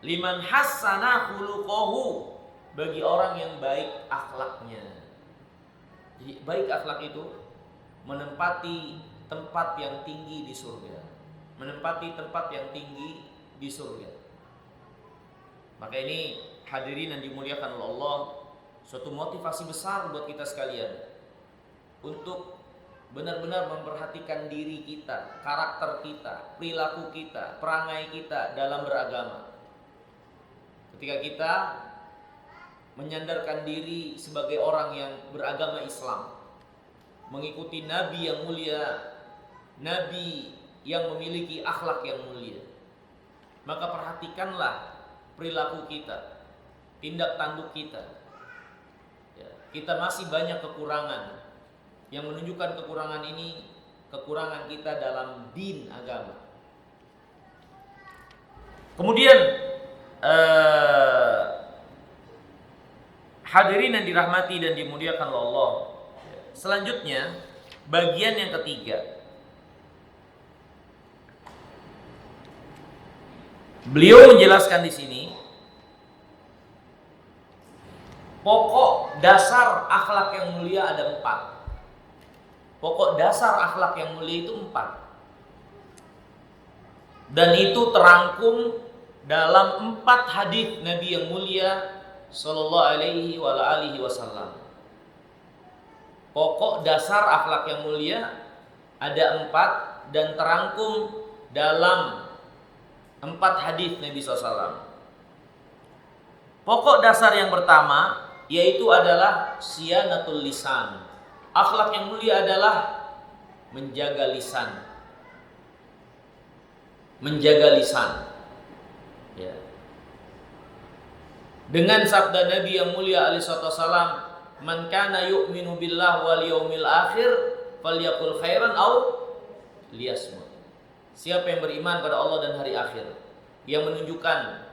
liman hassana khuluquhu, bagi orang yang baik akhlaknya. Jadi baik akhlak itu menempati tempat yang tinggi di surga, menempati tempat yang tinggi di surga. Maka ini hadirin yang dimuliakan oleh Allah, suatu motivasi besar buat kita sekalian untuk benar-benar memperhatikan diri kita, karakter kita, perilaku kita, perangai kita dalam beragama. Ketika kita menyandarkan diri sebagai orang yang beragama Islam, mengikuti Nabi yang mulia, Nabi yang memiliki akhlak yang mulia, maka perhatikanlah perilaku kita, tindak tanduk kita. Ya, kita masih banyak kekurangan. Yang menunjukkan kekurangan ini, kekurangan kita dalam din agama. Kemudian Hadirin yang dirahmati dan dimuliakan oleh Allah. Selanjutnya, bagian yang ketiga. Beliau menjelaskan di sini pokok dasar akhlak yang mulia ada 4. Pokok dasar akhlak yang mulia itu 4. Dan itu terangkum dalam 4 hadis Nabi yang mulia sallallahu alaihi wasallam. Pokok dasar akhlak yang mulia ada 4 dan terangkum dalam 4 hadis Nabi SAW. Pokok dasar yang pertama yaitu adalah siyanatul lisan. Akhlak yang mulia adalah menjaga lisan. Menjaga lisan. Ya. Dengan sabda Nabi yang mulia alaihi wasallam, "Man kana yu'minu billah wal yaumil akhir falyaqul khairan aw liyasmut." Siapa yang beriman pada Allah dan hari akhir, yang menunjukkan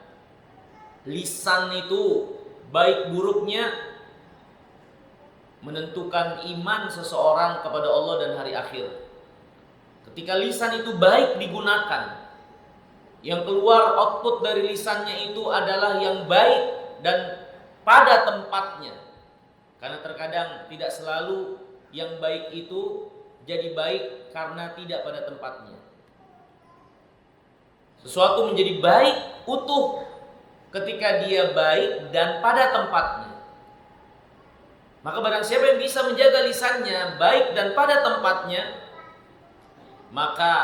lisan itu baik buruknya menentukan iman seseorang kepada Allah dan hari akhir. Ketika lisan itu baik digunakan, yang keluar output dari lisannya itu adalah yang baik dan pada tempatnya. Karena terkadang tidak selalu yang baik itu jadi baik karena tidak pada tempatnya. Sesuatu menjadi baik utuh ketika dia baik dan pada tempatnya. Maka barang siapa yang bisa menjaga lisannya baik dan pada tempatnya, maka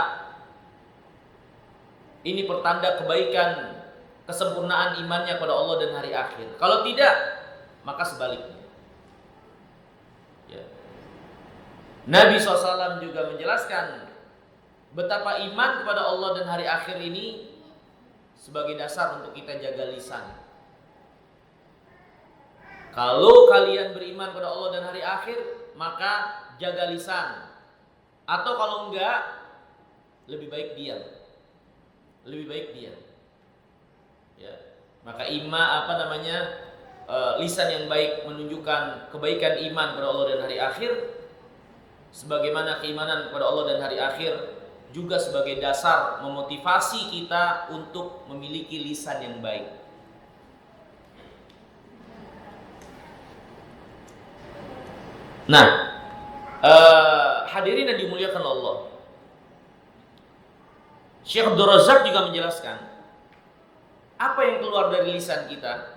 ini pertanda kebaikan, kesempurnaan imannya pada Allah dan hari akhir. Kalau tidak, maka sebaliknya. Ya. Nabi SAW juga menjelaskan betapa iman kepada Allah dan hari akhir ini sebagai dasar untuk kita jaga lisan. Kalau kalian beriman kepada Allah dan hari akhir, maka jaga lisan. Atau kalau enggak, lebih baik diam. Lebih baik diam. Ya. Maka lisan yang baik menunjukkan kebaikan iman kepada Allah dan hari akhir, sebagaimana keimanan kepada Allah dan hari akhir juga sebagai dasar memotivasi kita untuk memiliki lisan yang baik. Nah, hadirin yang dimuliakan Allah, Syekh Abdul Razak juga menjelaskan apa yang keluar dari lisan kita.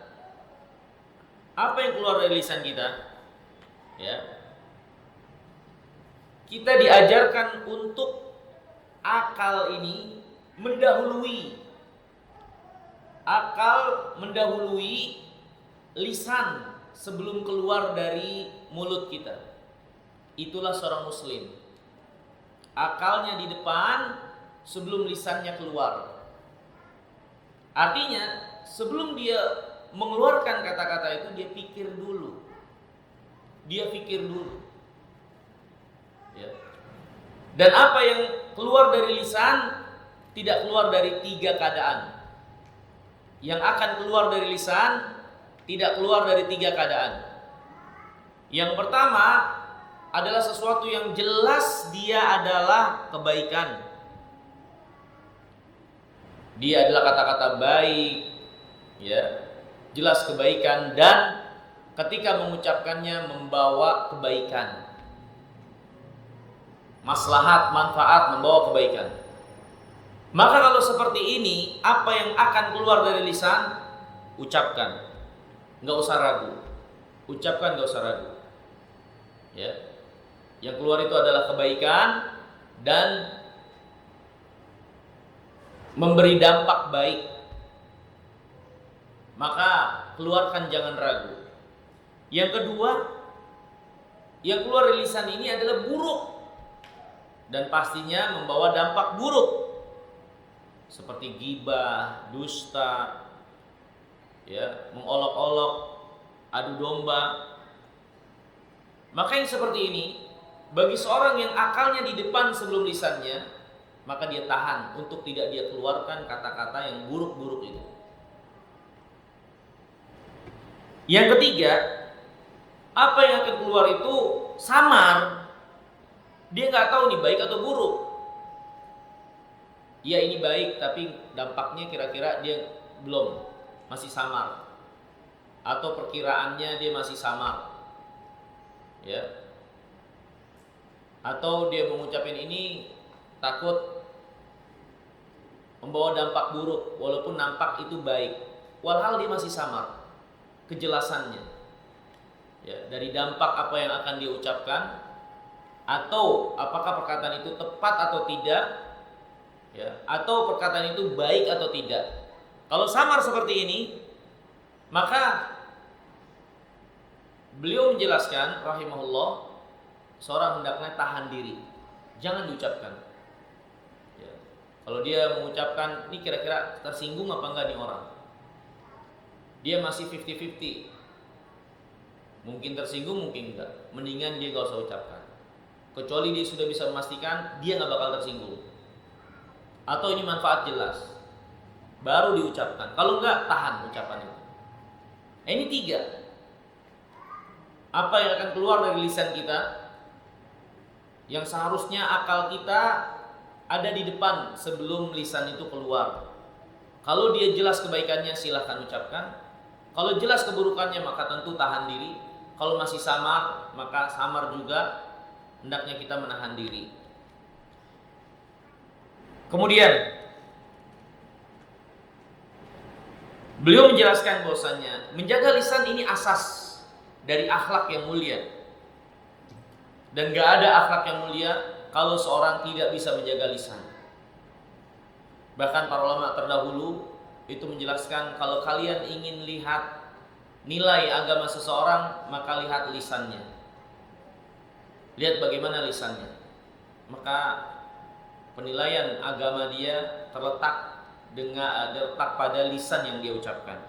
Apa yang keluar dari lisan kita? Ya. Kita diajarkan untuk akal ini mendahului lisan sebelum keluar dari mulut kita. Itulah seorang muslim. Akalnya di depan sebelum lisannya keluar. Artinya sebelum dia mengeluarkan kata-kata itu, dia pikir dulu. Ya. Dan apa yang keluar dari lisan tidak keluar dari 3 keadaan. Yang akan keluar dari lisan tidak keluar dari 3 keadaan. Yang pertama adalah sesuatu yang jelas dia adalah kebaikan. Dia adalah kata-kata baik, ya, jelas kebaikan, dan ketika mengucapkannya membawa kebaikan. Maslahat, manfaat, membawa kebaikan. Maka kalau seperti ini, apa yang akan keluar dari lisan? Ucapkan. Nggak usah ragu. Ucapkan, nggak usah ragu. Ya. Yang keluar itu adalah kebaikan dan memberi dampak baik. Maka keluarkan, jangan ragu. Yang kedua, yang keluar dari lisan ini adalah buruk dan pastinya membawa dampak buruk, seperti ghibah, dusta, ya, mengolok-olok, adu domba. Maka yang seperti ini, bagi seorang yang akalnya di depan sebelum lisannya, maka dia tahan untuk tidak dia keluarkan kata-kata yang buruk-buruk itu. Yang ketiga, apa yang akan keluar itu samar. Dia nggak tahu nih baik atau buruk. Ya ini baik, tapi dampaknya kira-kira dia belum, masih samar. Atau perkiraannya dia masih samar. Ya. Atau dia mengucapkan ini takut membawa dampak buruk, walaupun nampak itu baik. Walhal dia masih samar kejelasannya. Ya, dari dampak apa yang akan dia ucapkan, atau apakah perkataan itu tepat atau tidak, ya, atau perkataan itu baik atau tidak. Kalau samar seperti ini, maka beliau menjelaskan rahimahullah, seorang hendaknya tahan diri, jangan diucapkan. Ya. Kalau dia mengucapkan, ini kira-kira tersinggung apa enggak nih orang? Dia masih 50-50, mungkin tersinggung, mungkin enggak. Mendingan dia gak usah ucapkan. Kecuali dia sudah bisa memastikan dia gak bakal tersinggung, atau ini manfaat jelas, baru diucapkan. Kalau enggak, tahan ucapan itu. Ini 3. Apa yang akan keluar dari lisan kita, yang seharusnya akal kita ada di depan sebelum lisan itu keluar. Kalau dia jelas kebaikannya, silahkan ucapkan. Kalau jelas keburukannya, maka tentu tahan diri. Kalau masih samar, maka samar juga, hendaknya kita menahan diri. Kemudian beliau menjelaskan bahwasanya menjaga lisan ini asas dari akhlak yang mulia. Dan gak ada akhlak yang mulia kalau seorang tidak bisa menjaga lisan. Bahkan para ulama terdahulu itu menjelaskan, kalau kalian ingin lihat nilai agama seseorang, maka lihat lisannya. Lihat bagaimana lisannya. Maka penilaian agama dia terletak pada lisan yang dia ucapkan.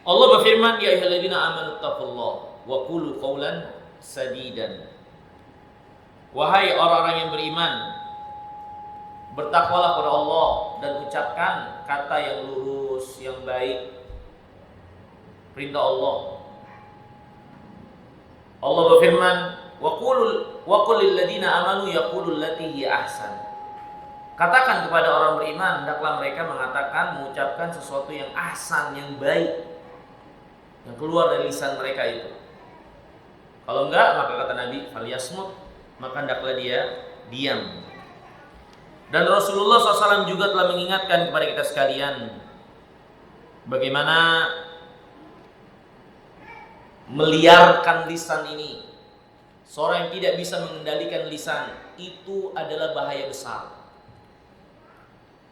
Allah berfirman, ya ayyuhalladzina amanu taqullaha wa qulu qawlan sadidan. Wahai orang-orang yang beriman, bertakwalah kepada Allah dan ucapkan kata yang lurus, yang baik. Perintah Allah. Allah berfirman, wa qul lil ladzina amanu yaqulul lati hiya ahsan. Katakan kepada orang beriman, hendaklah mereka mengatakan, mengucapkan sesuatu yang ahsan, yang baik, yang keluar dari lisan mereka itu. Kalau enggak, maka kata Nabi, falyasmut, maka hendaklah dia diam. Dan Rasulullah SAW juga telah mengingatkan kepada kita sekalian bagaimana meliarkan lisan ini. Seorang yang tidak bisa mengendalikan lisan itu adalah bahaya besar.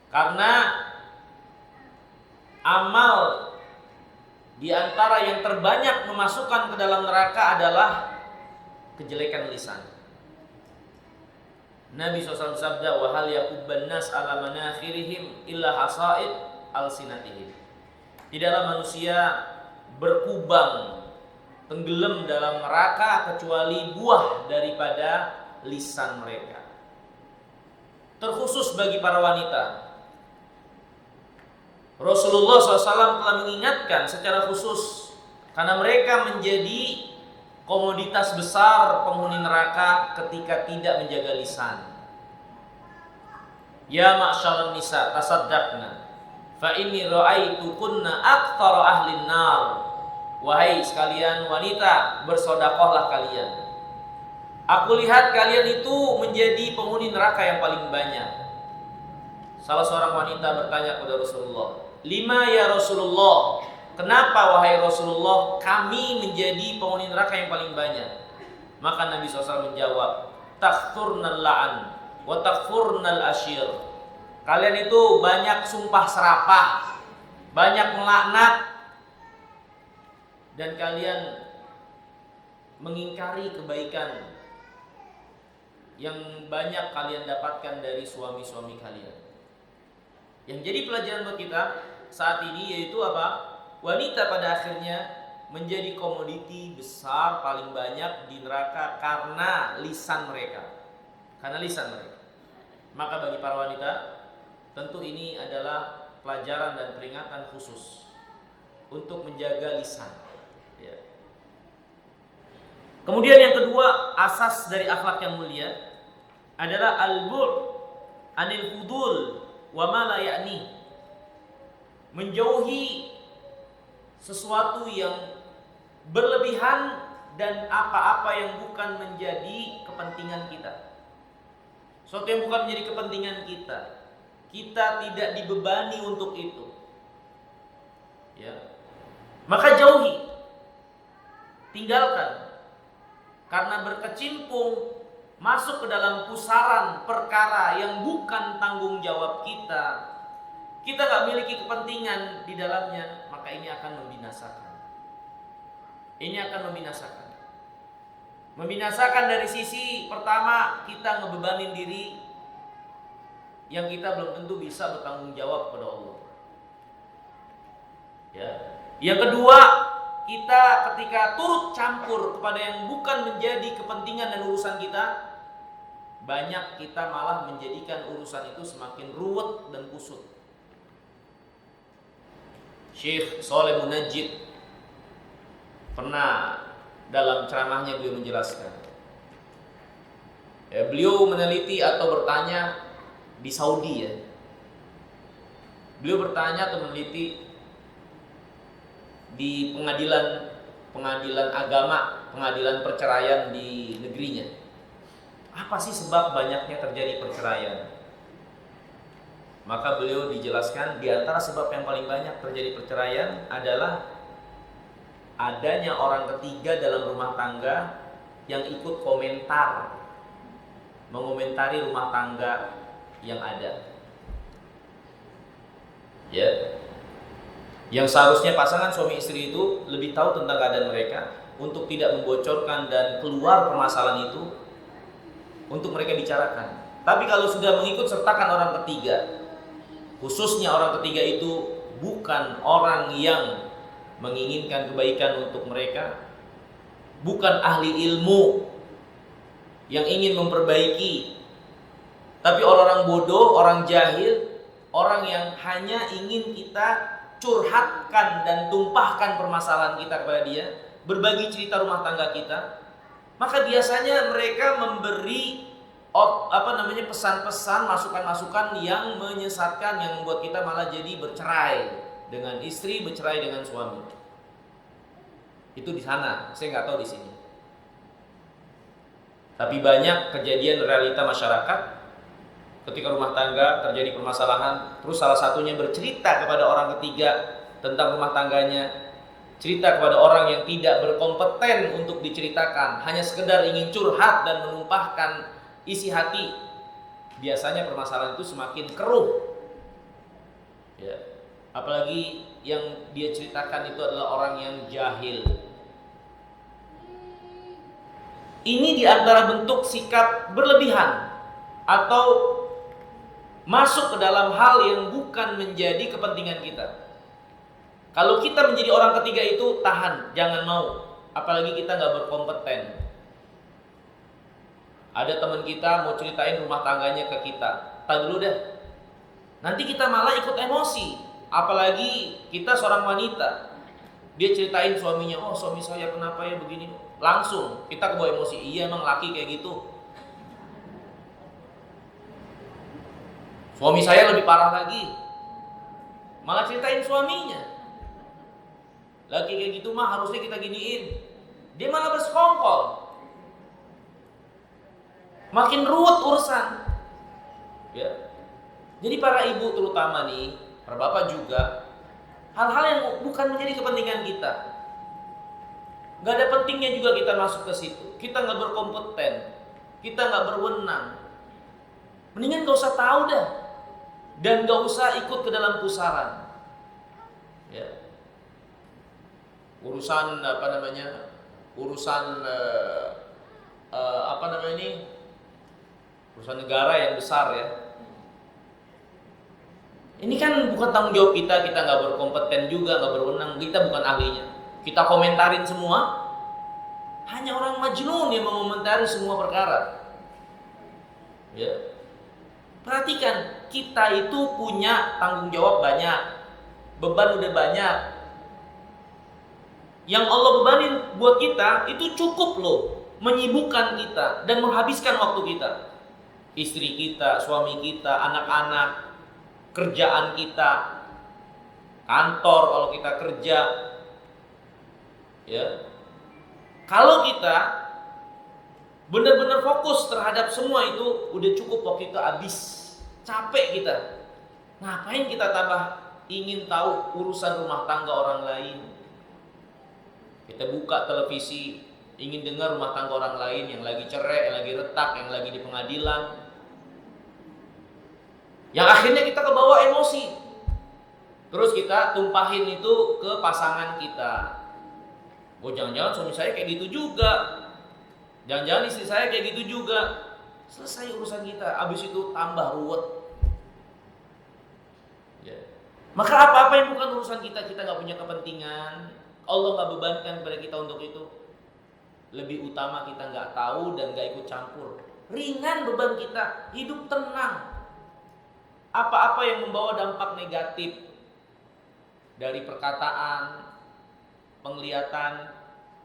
Karena amal di antara yang terbanyak memasukkan ke dalam neraka adalah kejelekan lisan. Nabi SAW sabda, wa hal yakubban nas ala manakhirihim illa hasaid alsinatihim. Tidaklah manusia berkubang, tenggelam dalam neraka kecuali buah daripada lisan mereka. Terkhusus bagi para wanita, Rasulullah SAW telah mengingatkan secara khusus, karena mereka menjadi komoditas besar penghuni neraka ketika tidak menjaga lisan. Ya ma'syaral nisa tasaddaqna fa inni ra'aitu kunna aktsara ahlin nar. Wahai sekalian wanita, bersedekahlah kalian. Aku lihat kalian itu menjadi penghuni neraka yang paling banyak. Salah seorang wanita bertanya kepada Rasulullah, "Lima ya Rasulullah? Kenapa wahai Rasulullah kami menjadi penghuni neraka yang paling banyak?" Maka Nabi SAW menjawab, "Takfurnal la'an wa takfurnal ashir." Kalian itu banyak sumpah serapah, banyak melaknat, dan kalian mengingkari kebaikan yang banyak kalian dapatkan dari suami-suami kalian. Yang jadi pelajaran buat kita saat ini yaitu apa? Wanita pada akhirnya menjadi komoditi besar paling banyak di neraka karena lisan mereka. Karena lisan mereka. Maka bagi para wanita, tentu ini adalah pelajaran dan peringatan khusus untuk menjaga lisan. Ya. Kemudian yang kedua, asas dari akhlak yang mulia adalah al-bu' anil fudul wa ma la ya'ni. Menjauhi sesuatu yang berlebihan dan apa-apa yang bukan menjadi kepentingan kita. Sesuatu yang bukan menjadi kepentingan kita. Kita tidak dibebani untuk itu. Ya. Maka jauhi. Tinggalkan. Karena berkecimpung masuk ke dalam pusaran perkara yang bukan tanggung jawab kita, kita gak miliki kepentingan di dalamnya, maka ini akan membinasakan. Ini akan membinasakan. Membinasakan dari sisi pertama, kita ngebebanin diri yang kita belum tentu bisa bertanggung jawab kepada Allah. Ya. Yang kedua, kita ketika turut campur kepada yang bukan menjadi kepentingan dan urusan kita, banyak kita malah menjadikan urusan itu semakin ruwet dan kusut. Syekh Shalih Munajjid pernah dalam ceramahnya beliau menjelaskan, beliau meneliti atau bertanya di Saudi ya. Beliau bertanya atau meneliti di pengadilan agama, pengadilan perceraian di negerinya. Apa sih sebab banyaknya terjadi perceraian? Maka beliau dijelaskan di antara sebab yang paling banyak terjadi perceraian adalah adanya orang ketiga dalam rumah tangga yang ikut mengomentari rumah tangga yang ada. Ya. Yang seharusnya pasangan suami istri itu lebih tahu tentang keadaan mereka untuk tidak membocorkan dan keluar permasalahan itu untuk mereka bicarakan. Tapi kalau sudah mengikut sertakan orang ketiga, khususnya orang ketiga itu bukan orang yang menginginkan kebaikan untuk mereka, bukan ahli ilmu yang ingin memperbaiki, tapi orang-orang bodoh, orang jahil, orang yang hanya ingin kita curhatkan dan tumpahkan permasalahan kita kepada dia, berbagi cerita rumah tangga kita, maka biasanya mereka memberi pesan-pesan, masukan-masukan yang menyesatkan, yang membuat kita malah jadi bercerai dengan istri, bercerai dengan suami. Itu di sana, saya nggak tahu di sini. Tapi banyak kejadian realita masyarakat. Ketika rumah tangga terjadi permasalahan, terus salah satunya bercerita kepada orang ketiga tentang rumah tangganya, cerita kepada orang yang tidak berkompeten untuk diceritakan, hanya sekedar ingin curhat dan menumpahkan isi hati, biasanya permasalahan itu semakin keruh. Ya. Apalagi yang dia ceritakan itu adalah orang yang jahil. Ini diantara bentuk sikap berlebihan atau masuk ke dalam hal yang bukan menjadi kepentingan kita. Kalau kita menjadi orang ketiga itu, tahan, jangan mau. Apalagi kita gak berkompeten. Ada teman kita mau ceritain rumah tangganya ke kita, tahan dulu deh. Nanti kita malah ikut emosi. Apalagi kita seorang wanita, dia ceritain suaminya, oh suami saya kenapa ya begini. Langsung kita kebawa emosi, iya emang laki kayak gitu. Suami saya lebih parah lagi, malah ceritain suaminya. Laki kayak gitu mah harusnya kita giniin. Dia malah bersekongkol. Makin ruwet urusan. Ya. Jadi para ibu terutama nih, para bapak juga, hal-hal yang bukan menjadi kepentingan kita. Gak ada pentingnya juga kita masuk ke situ. Kita gak berkompeten, kita gak berwenang. Mendingan gak usah tahu dah. Dan gak usah ikut ke dalam pusaran. Ya. Urusan urusan negara yang besar ya. Ini kan bukan tanggung jawab kita nggak berkompeten juga, nggak berwenang, kita bukan ahlinya. Kita komentarin semua. Hanya orang majnun yang mengomentari semua perkara. Ya. Perhatikan, kita itu punya tanggung jawab banyak, beban udah banyak. yang Allah bebanin buat kita itu cukup loh menyibukkan kita dan menghabiskan waktu kita. Istri kita, suami kita, anak-anak, kerjaan kita, kantor kalau kita kerja. Ya. Kalau kita benar-benar fokus terhadap semua itu, udah cukup waktu itu habis. Capek kita. Ngapain kita tambah ingin tahu urusan rumah tangga orang lain? Kita buka televisi, ingin dengar rumah tangga orang lain yang lagi cerai, yang lagi retak, yang lagi di pengadilan. Yang akhirnya kita kebawa emosi. Terus kita tumpahin itu ke pasangan kita. Oh, jangan-jangan suami saya kayak gitu juga. Jangan-jangan istri saya kayak gitu juga. Selesai urusan kita. Habis itu tambah ruwet. Ya. Maka apa-apa yang bukan urusan kita, kita gak punya kepentingan. Allah gak bebankan kepada kita untuk itu. Lebih utama kita gak tahu dan gak ikut campur. Ringan beban kita. Hidup tenang. Apa-apa yang membawa dampak negatif dari perkataan, penglihatan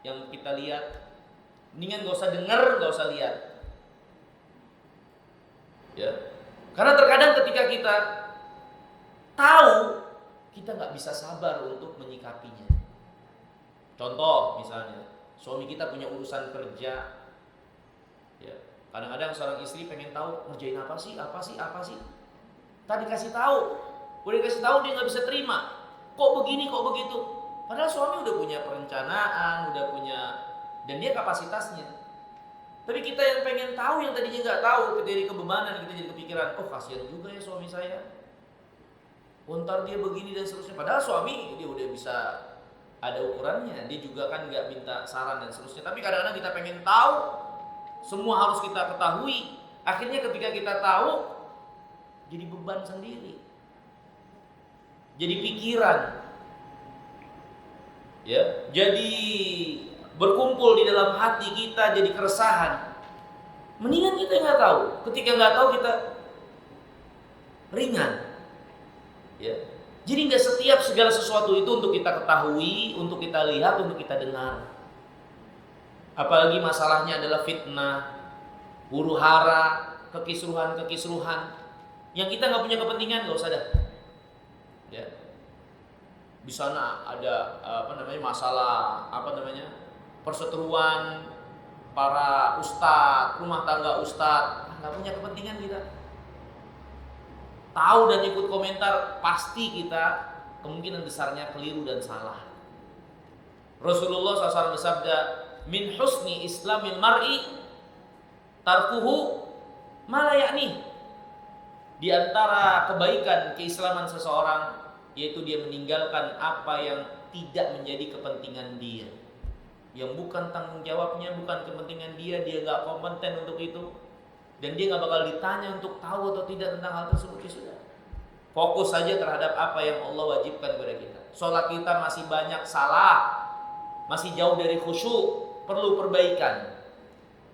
yang kita lihat, mendingan gak usah dengar, gak usah lihat. Ya. Karena terkadang ketika kita tahu, kita gak bisa sabar untuk menyikapinya. Contoh misalnya, suami kita punya urusan kerja. Ya. Kadang-kadang seorang istri pengen tahu ngerjain apa sih. Tadi kasih tahu, udah dikasih tahu dia nggak bisa terima. Kok begini, kok begitu? Padahal suami udah punya perencanaan, udah punya, dan dia kapasitasnya. Tapi kita yang pengen tahu, yang tadinya nggak tahu, dari kebebanan kita jadi kepikiran, oh kasihan juga ya suami saya. Ntar dia begini dan seterusnya. Padahal suami dia udah bisa ada ukurannya. Dia juga kan nggak minta saran dan seterusnya. Tapi kadang-kadang kita pengen tahu, semua harus kita ketahui. Akhirnya ketika kita tahu, jadi beban sendiri, jadi pikiran, ya, jadi berkumpul di dalam hati kita, jadi keresahan. Mendingan kita nggak tahu. Ketika nggak tahu kita ringan, ya. Jadi nggak setiap segala sesuatu itu untuk kita ketahui, untuk kita lihat, untuk kita dengar. Apalagi masalahnya adalah fitnah, huru hara, kekisruhan. Yang kita nggak punya kepentingan, nggak usah dah. Ya. Di sana ada masalah perseteruan para ustadz, rumah tangga ustadz, nggak punya kepentingan kita. Tahu dan ikut komentar, pasti kita kemungkinan besarnya keliru dan salah. Rasulullah SAW bersabda, min husni islamil mar'i tarkuhu ma la ya'ni. Di antara kebaikan keislaman seseorang yaitu dia meninggalkan apa yang tidak menjadi kepentingan dia, yang bukan tanggung jawabnya, bukan kepentingan dia gak kompeten untuk itu, dan dia gak bakal ditanya untuk tahu atau tidak tentang hal tersebut. Ya sudah, fokus saja terhadap apa yang Allah wajibkan kepada kita. Sholat kita masih banyak salah, masih jauh dari khusyuk, perlu perbaikan.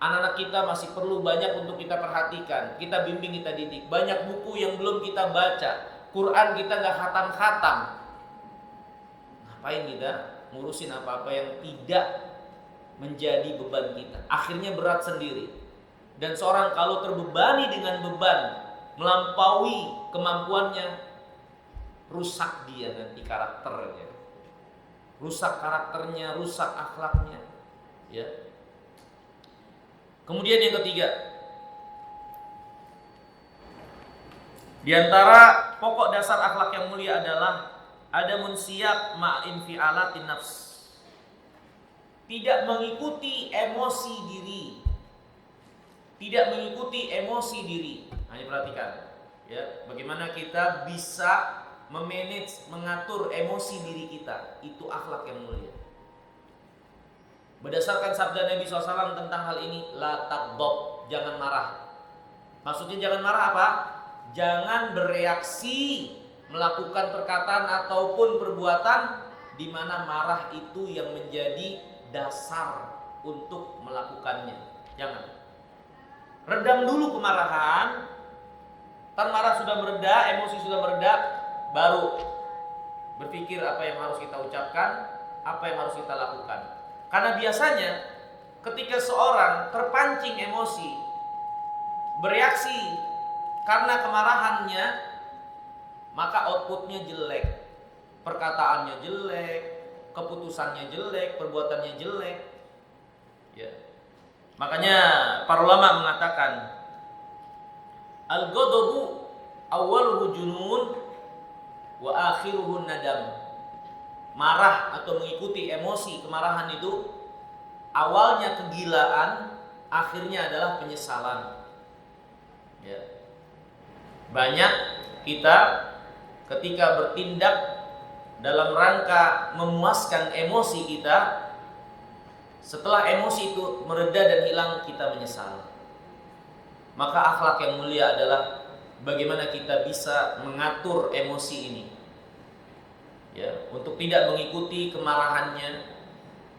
Anak-anak kita masih perlu banyak untuk kita perhatikan, kita bimbing, kita didik. Banyak buku yang belum kita baca, Quran kita gak khatam-khatam. Ngapain kita ngurusin apa-apa yang tidak menjadi beban kita? Akhirnya berat sendiri. Dan seorang kalau terbebani dengan beban melampaui kemampuannya, rusak dia nanti karakternya. Rusak karakternya, rusak akhlaknya. Ya. Kemudian yang ketiga, di antara pokok dasar akhlak yang mulia adalah ada munsiyak ma'infi'alatin nafs. Tidak mengikuti emosi diri. Tidak mengikuti emosi diri. Hanya perhatikan, ya, bagaimana kita bisa memanage, mengatur emosi diri kita. Itu akhlak yang mulia. Berdasarkan sabda Nabi SAW tentang hal ini, la taghdab, jangan marah. Maksudnya jangan marah apa? Jangan bereaksi, melakukan perkataan ataupun perbuatan di mana marah itu yang menjadi dasar untuk melakukannya. Jangan. Redam dulu kemarahan. Tan marah sudah mereda, emosi sudah mereda, baru berpikir apa yang harus kita ucapkan, apa yang harus kita lakukan. Karena biasanya ketika seorang terpancing emosi, bereaksi karena kemarahannya, maka outputnya jelek, perkataannya jelek, keputusannya jelek, perbuatannya jelek. Ya. Makanya para ulama mengatakan al-ghadabu awwaluhu junun wa akhiruhu nadam. Marah atau mengikuti emosi kemarahan itu awalnya kegilaan, akhirnya adalah penyesalan. Ya. Banyak kita ketika bertindak dalam rangka memuaskan emosi kita, setelah emosi itu mereda dan hilang, kita menyesal. Maka akhlak yang mulia adalah bagaimana kita bisa mengatur emosi ini, ya, untuk tidak mengikuti kemarahannya,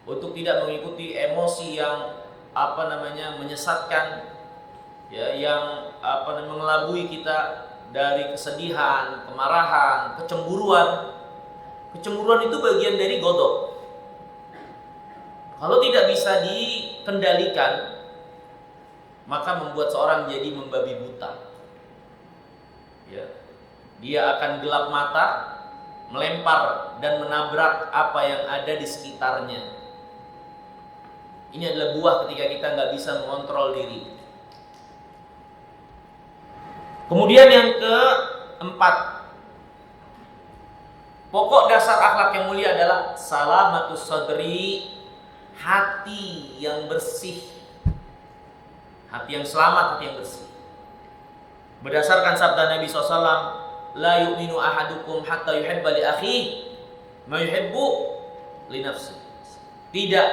untuk tidak mengikuti emosi yang menyesatkan, ya, yang mengelabui kita dari kesedihan, kemarahan, kecemburuan. Kecemburuan itu bagian dari ghadab. Kalau tidak bisa dikendalikan, maka membuat seorang jadi membabi buta. Ya. Dia akan gelap mata, melempar dan menabrak apa yang ada di sekitarnya. Ini adalah buah ketika kita nggak bisa mengontrol diri. Kemudian yang keempat, pokok dasar akhlak yang mulia adalah salamatus sadri, hati yang bersih, hati yang selamat, hati yang bersih. Berdasarkan sabda Nabi SAW, la yu'minu ahadukum hatta yuhibba li akhihi ma yuhibbu li nafsihi. Tidak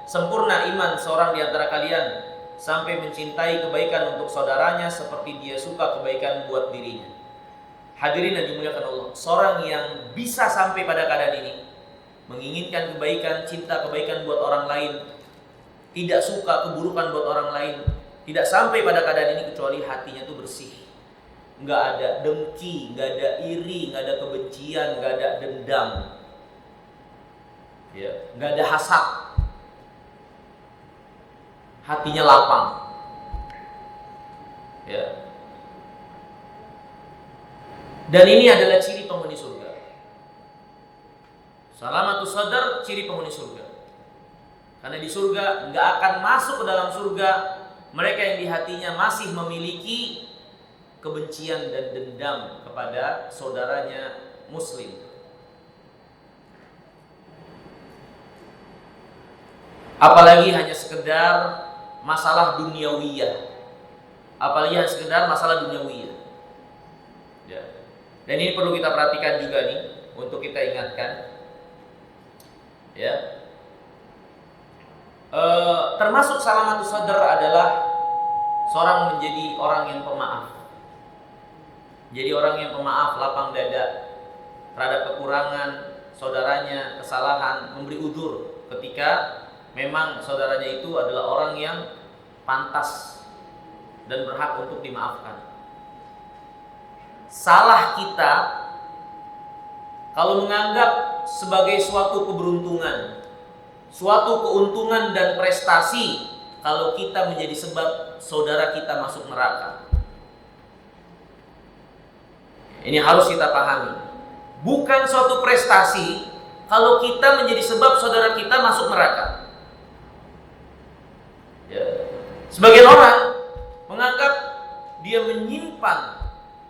sempurna iman seorang di antara kalian sampai mencintai kebaikan untuk saudaranya seperti dia suka kebaikan buat dirinya. Hadirin yang dimuliakan Allah, seorang yang bisa sampai pada keadaan ini, menginginkan kebaikan, cinta kebaikan buat orang lain, tidak suka keburukan buat orang lain, tidak sampai pada keadaan ini kecuali hatinya itu bersih. Nggak ada dengki, nggak ada iri, nggak ada kebencian, nggak ada dendam, ya, nggak ada hasad. Hatinya lapang, ya. Dan ini adalah ciri penghuni surga. Salamatus sadar, ciri penghuni surga. Karena di surga nggak akan masuk ke dalam surga mereka yang di hatinya masih memiliki kebencian dan dendam kepada saudaranya muslim. Apalagi hanya sekedar masalah duniawiyah. Apalagi hanya sekedar masalah duniawiyah. Ya. Dan ini perlu kita perhatikan juga nih, untuk kita ingatkan. Ya. Termasuk salamatus sadar adalah seorang menjadi orang yang pemaaf. Jadi orang yang pemaaf, lapang dada terhadap kekurangan saudaranya, kesalahan, memberi udzur ketika memang saudaranya itu adalah orang yang pantas dan berhak untuk dimaafkan. Salah kita kalau menganggap sebagai suatu keberuntungan, suatu keuntungan dan prestasi kalau kita menjadi sebab saudara kita masuk neraka. Ini harus kita pahami. Bukan suatu prestasi kalau kita menjadi sebab saudara kita masuk neraka. Ya. Sebagian orang menganggap dia menyimpan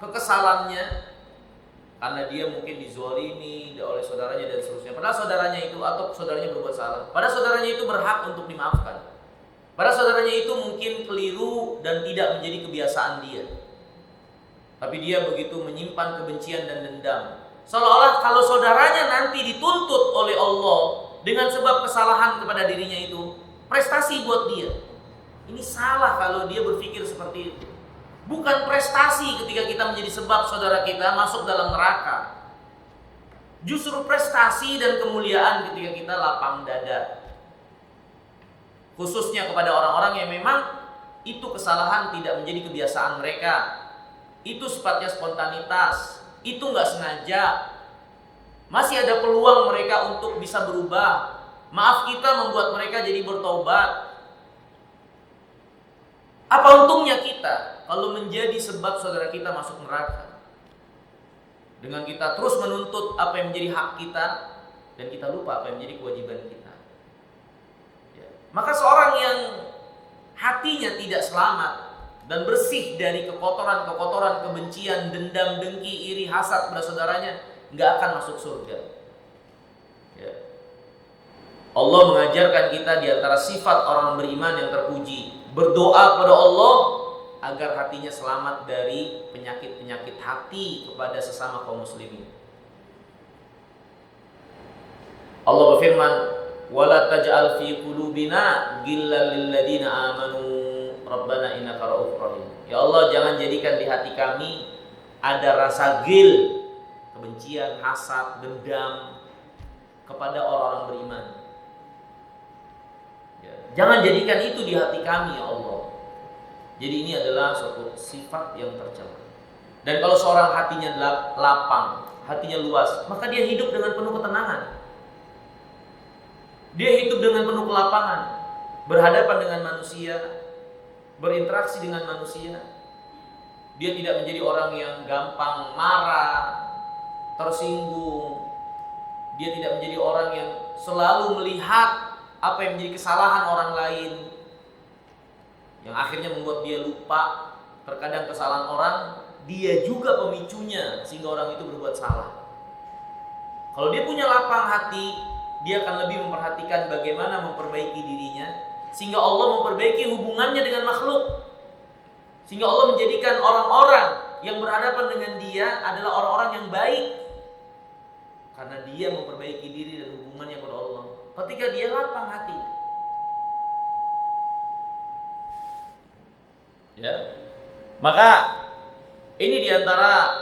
kekesalannya karena dia mungkin dizalimi oleh saudaranya dan seterusnya. Padahal saudaranya itu atau saudaranya berbuat salah. Padahal saudaranya itu berhak untuk dimaafkan. Padahal saudaranya itu mungkin keliru dan tidak menjadi kebiasaan dia. Tapi dia begitu menyimpan kebencian dan dendam. Seolah-olah kalau saudaranya nanti dituntut oleh Allah dengan sebab kesalahan kepada dirinya itu, prestasi buat dia. Ini salah kalau dia berpikir seperti itu. Bukan prestasi ketika kita menjadi sebab saudara kita masuk dalam neraka. Justru prestasi dan kemuliaan ketika kita lapang dada. Khususnya kepada orang-orang yang memang itu kesalahan tidak menjadi kebiasaan mereka. Itu sifatnya spontanitas, itu nggak sengaja. Masih ada peluang mereka untuk bisa berubah. Maaf kita membuat mereka jadi bertobat. Apa untungnya kita kalau menjadi sebab saudara kita masuk neraka? Dengan kita terus menuntut apa yang menjadi hak kita dan kita lupa apa yang menjadi kewajiban kita. Ya. Maka seorang yang hatinya tidak selamat dan bersih dari kekotoran-kekotoran kebencian, dendam, dengki, iri, hasad pada saudaranya, nggak akan masuk surga. Ya. Allah mengajarkan kita di antara sifat orang beriman yang terpuji, berdoa kepada Allah agar hatinya selamat dari penyakit-penyakit hati kepada sesama kaum muslimin. Allah berfirman, "Wala taj'al fi qulubina ghillal lil ladzina amanu rabbana innaka ra'ufur rahim." Ya Allah, jangan jadikan di hati kami ada rasa ghil, kebencian, hasad, dendam kepada orang-orang beriman. Ya, jangan jadikan itu di hati kami ya Allah. Jadi ini adalah suatu sifat yang tercela. Dan kalau seorang hatinya lapang, hatinya luas, maka dia hidup dengan penuh ketenangan. Dia hidup dengan penuh kelapangan, berhadapan dengan manusia, berinteraksi dengan manusia. Dia tidak menjadi orang yang gampang marah, tersinggung. Dia tidak menjadi orang yang selalu melihat apa yang menjadi kesalahan orang lain, yang akhirnya membuat dia lupa terkadang kesalahan orang dia juga pemicunya sehingga orang itu berbuat salah. Kalau dia punya lapang hati, dia akan lebih memperhatikan bagaimana memperbaiki dirinya sehingga Allah memperbaiki hubungannya dengan makhluk, sehingga Allah menjadikan orang-orang yang berhadapan dengan dia adalah orang-orang yang baik karena dia memperbaiki diri dan hubungannya kepada Allah ketika dia lapang hati. Ya. Maka ini diantara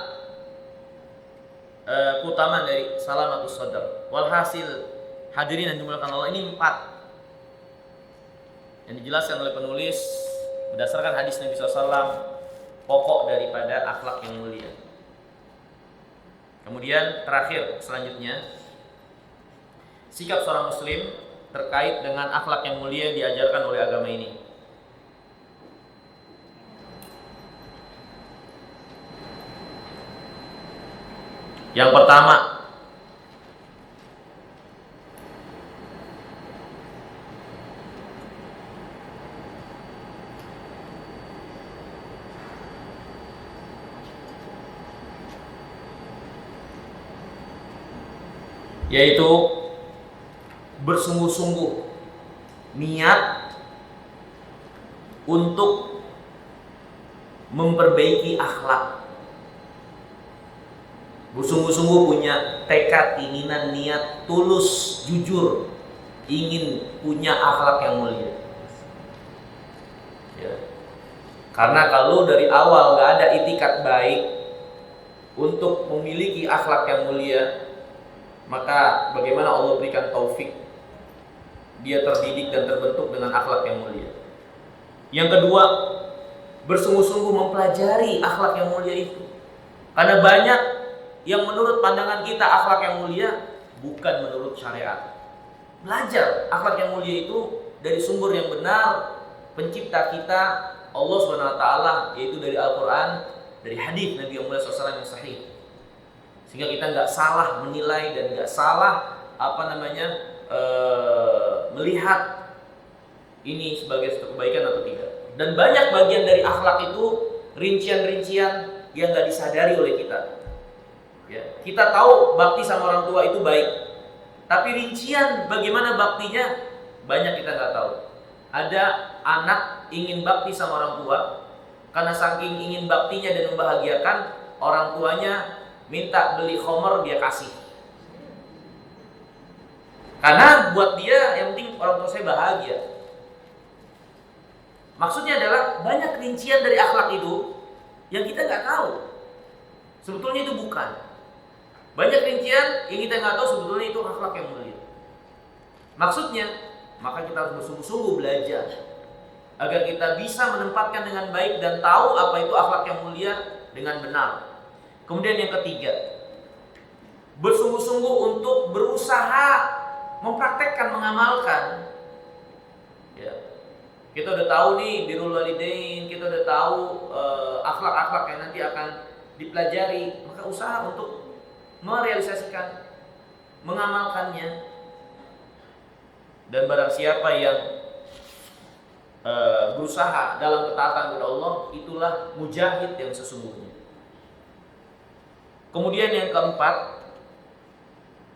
keutamaan dari salamatus sadar. Walhasil hadirin yang dimuliakan Allah, ini 4 yang dijelaskan oleh penulis berdasarkan hadis Nabi SAW, pokok daripada akhlak yang mulia. Kemudian terakhir selanjutnya, sikap seorang muslim terkait dengan akhlak yang mulia yang diajarkan oleh agama ini. Yang pertama, yaitu bersungguh-sungguh niat untuk memperbaiki akhlak. Bersungguh-sungguh punya tekad, keinginan, niat, tulus, jujur, ingin punya akhlak yang mulia. Ya. Karena kalau dari awal gak ada itikat baik untuk memiliki akhlak yang mulia, maka bagaimana Allah berikan taufik dia terdidik dan terbentuk dengan akhlak yang mulia. Yang kedua, bersungguh-sungguh mempelajari akhlak yang mulia itu. Karena banyak yang menurut pandangan kita akhlak yang mulia bukan menurut syariat. Belajar akhlak yang mulia itu dari sumber yang benar, pencipta kita Allah SWT, yaitu dari Al-Quran, dari hadis Nabi Muhammad SAW yang sahih. Sehingga kita nggak salah menilai dan nggak salah melihat ini sebagai satu kebaikan atau tidak. Dan banyak bagian dari akhlak itu rincian-rincian yang nggak disadari oleh kita. Ya, kita tahu bakti sama orang tua itu baik, tapi rincian bagaimana baktinya banyak kita nggak tahu. Ada anak ingin bakti sama orang tua, karena saking ingin baktinya dan membahagiakan, orang tuanya minta beli khamar, dia kasih. Karena buat dia yang penting orang tua saya bahagia. Maksudnya adalah banyak rincian dari akhlak itu yang kita nggak tahu. Sebetulnya itu bukan. Banyak rincian yang kita nggak tahu sebetulnya itu akhlak yang mulia. Maksudnya, maka kita harus bersungguh-sungguh belajar agar kita bisa menempatkan dengan baik dan tahu apa itu akhlak yang mulia dengan benar. Kemudian yang ketiga, bersungguh-sungguh untuk berusaha mempraktekkan, mengamalkan. Ya. Kita udah tahu nih birrul walidain, kita udah tahu akhlak-akhlak yang nanti akan dipelajari, maka usaha untuk merealisasikan, mengamalkannya. Dan barang siapa yang berusaha dalam ketaatan kepada Allah, itulah mujahid yang sesungguhnya. Kemudian yang keempat,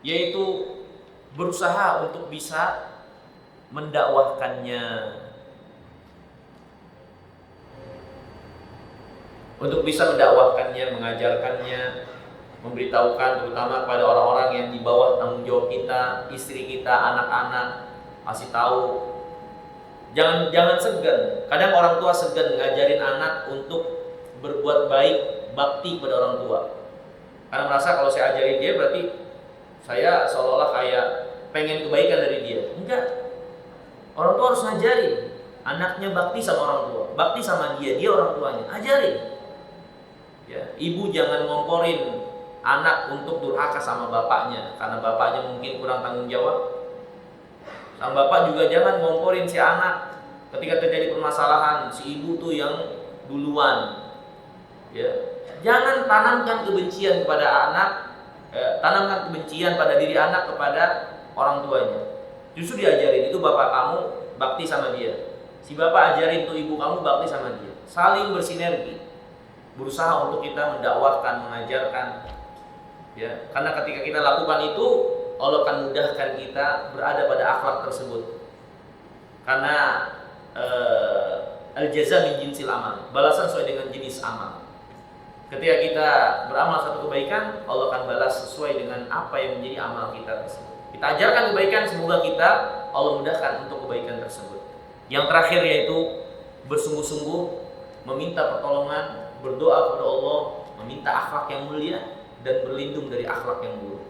yaitu berusaha untuk bisa mendakwahkannya, mengajarkannya, memberitahukan terutama kepada orang-orang yang di bawah tanggung jawab kita, istri kita, anak-anak, kasih tahu. Jangan segan. Kadang orang tua segan ngajarin anak untuk berbuat baik, bakti kepada orang tua. Karena merasa kalau saya ajarin dia berarti saya seolah-olah kayak pengen kebaikan dari dia. Enggak. Orang tua harus ngajarin anaknya bakti sama orang tua, bakti sama dia orang tuanya. Ajarin. Ya, ibu jangan ngomporin anak untuk durhaka sama bapaknya karena bapaknya mungkin kurang tanggung jawab. Sang bapak juga jangan ngomporin si anak ketika terjadi permasalahan, si ibu tuh yang duluan. Ya. Jangan tanamkan kebencian kepada anak, tanamkan kebencian pada diri anak kepada orang tuanya. Justru diajarin, itu bapak kamu bakti sama dia. Si bapak ajarin tuh ibu kamu bakti sama dia. Saling bersinergi. Berusaha untuk kita mendakwahkan, mengajarkan. Ya, karena ketika kita lakukan itu, Allah akan mudahkan kita berada pada akhlak tersebut. Karena al-jaza min jinsil amal, balasan sesuai dengan jenis amal. Ketika kita beramal satu kebaikan, Allah akan balas sesuai dengan apa yang menjadi amal kita tersebut. Kita ajarkan kebaikan, semoga kita Allah mudahkan untuk kebaikan tersebut. Yang terakhir yaitu bersungguh-sungguh meminta pertolongan, berdoa kepada Allah, meminta akhlak yang mulia dan berlindung dari akhlak yang buruk.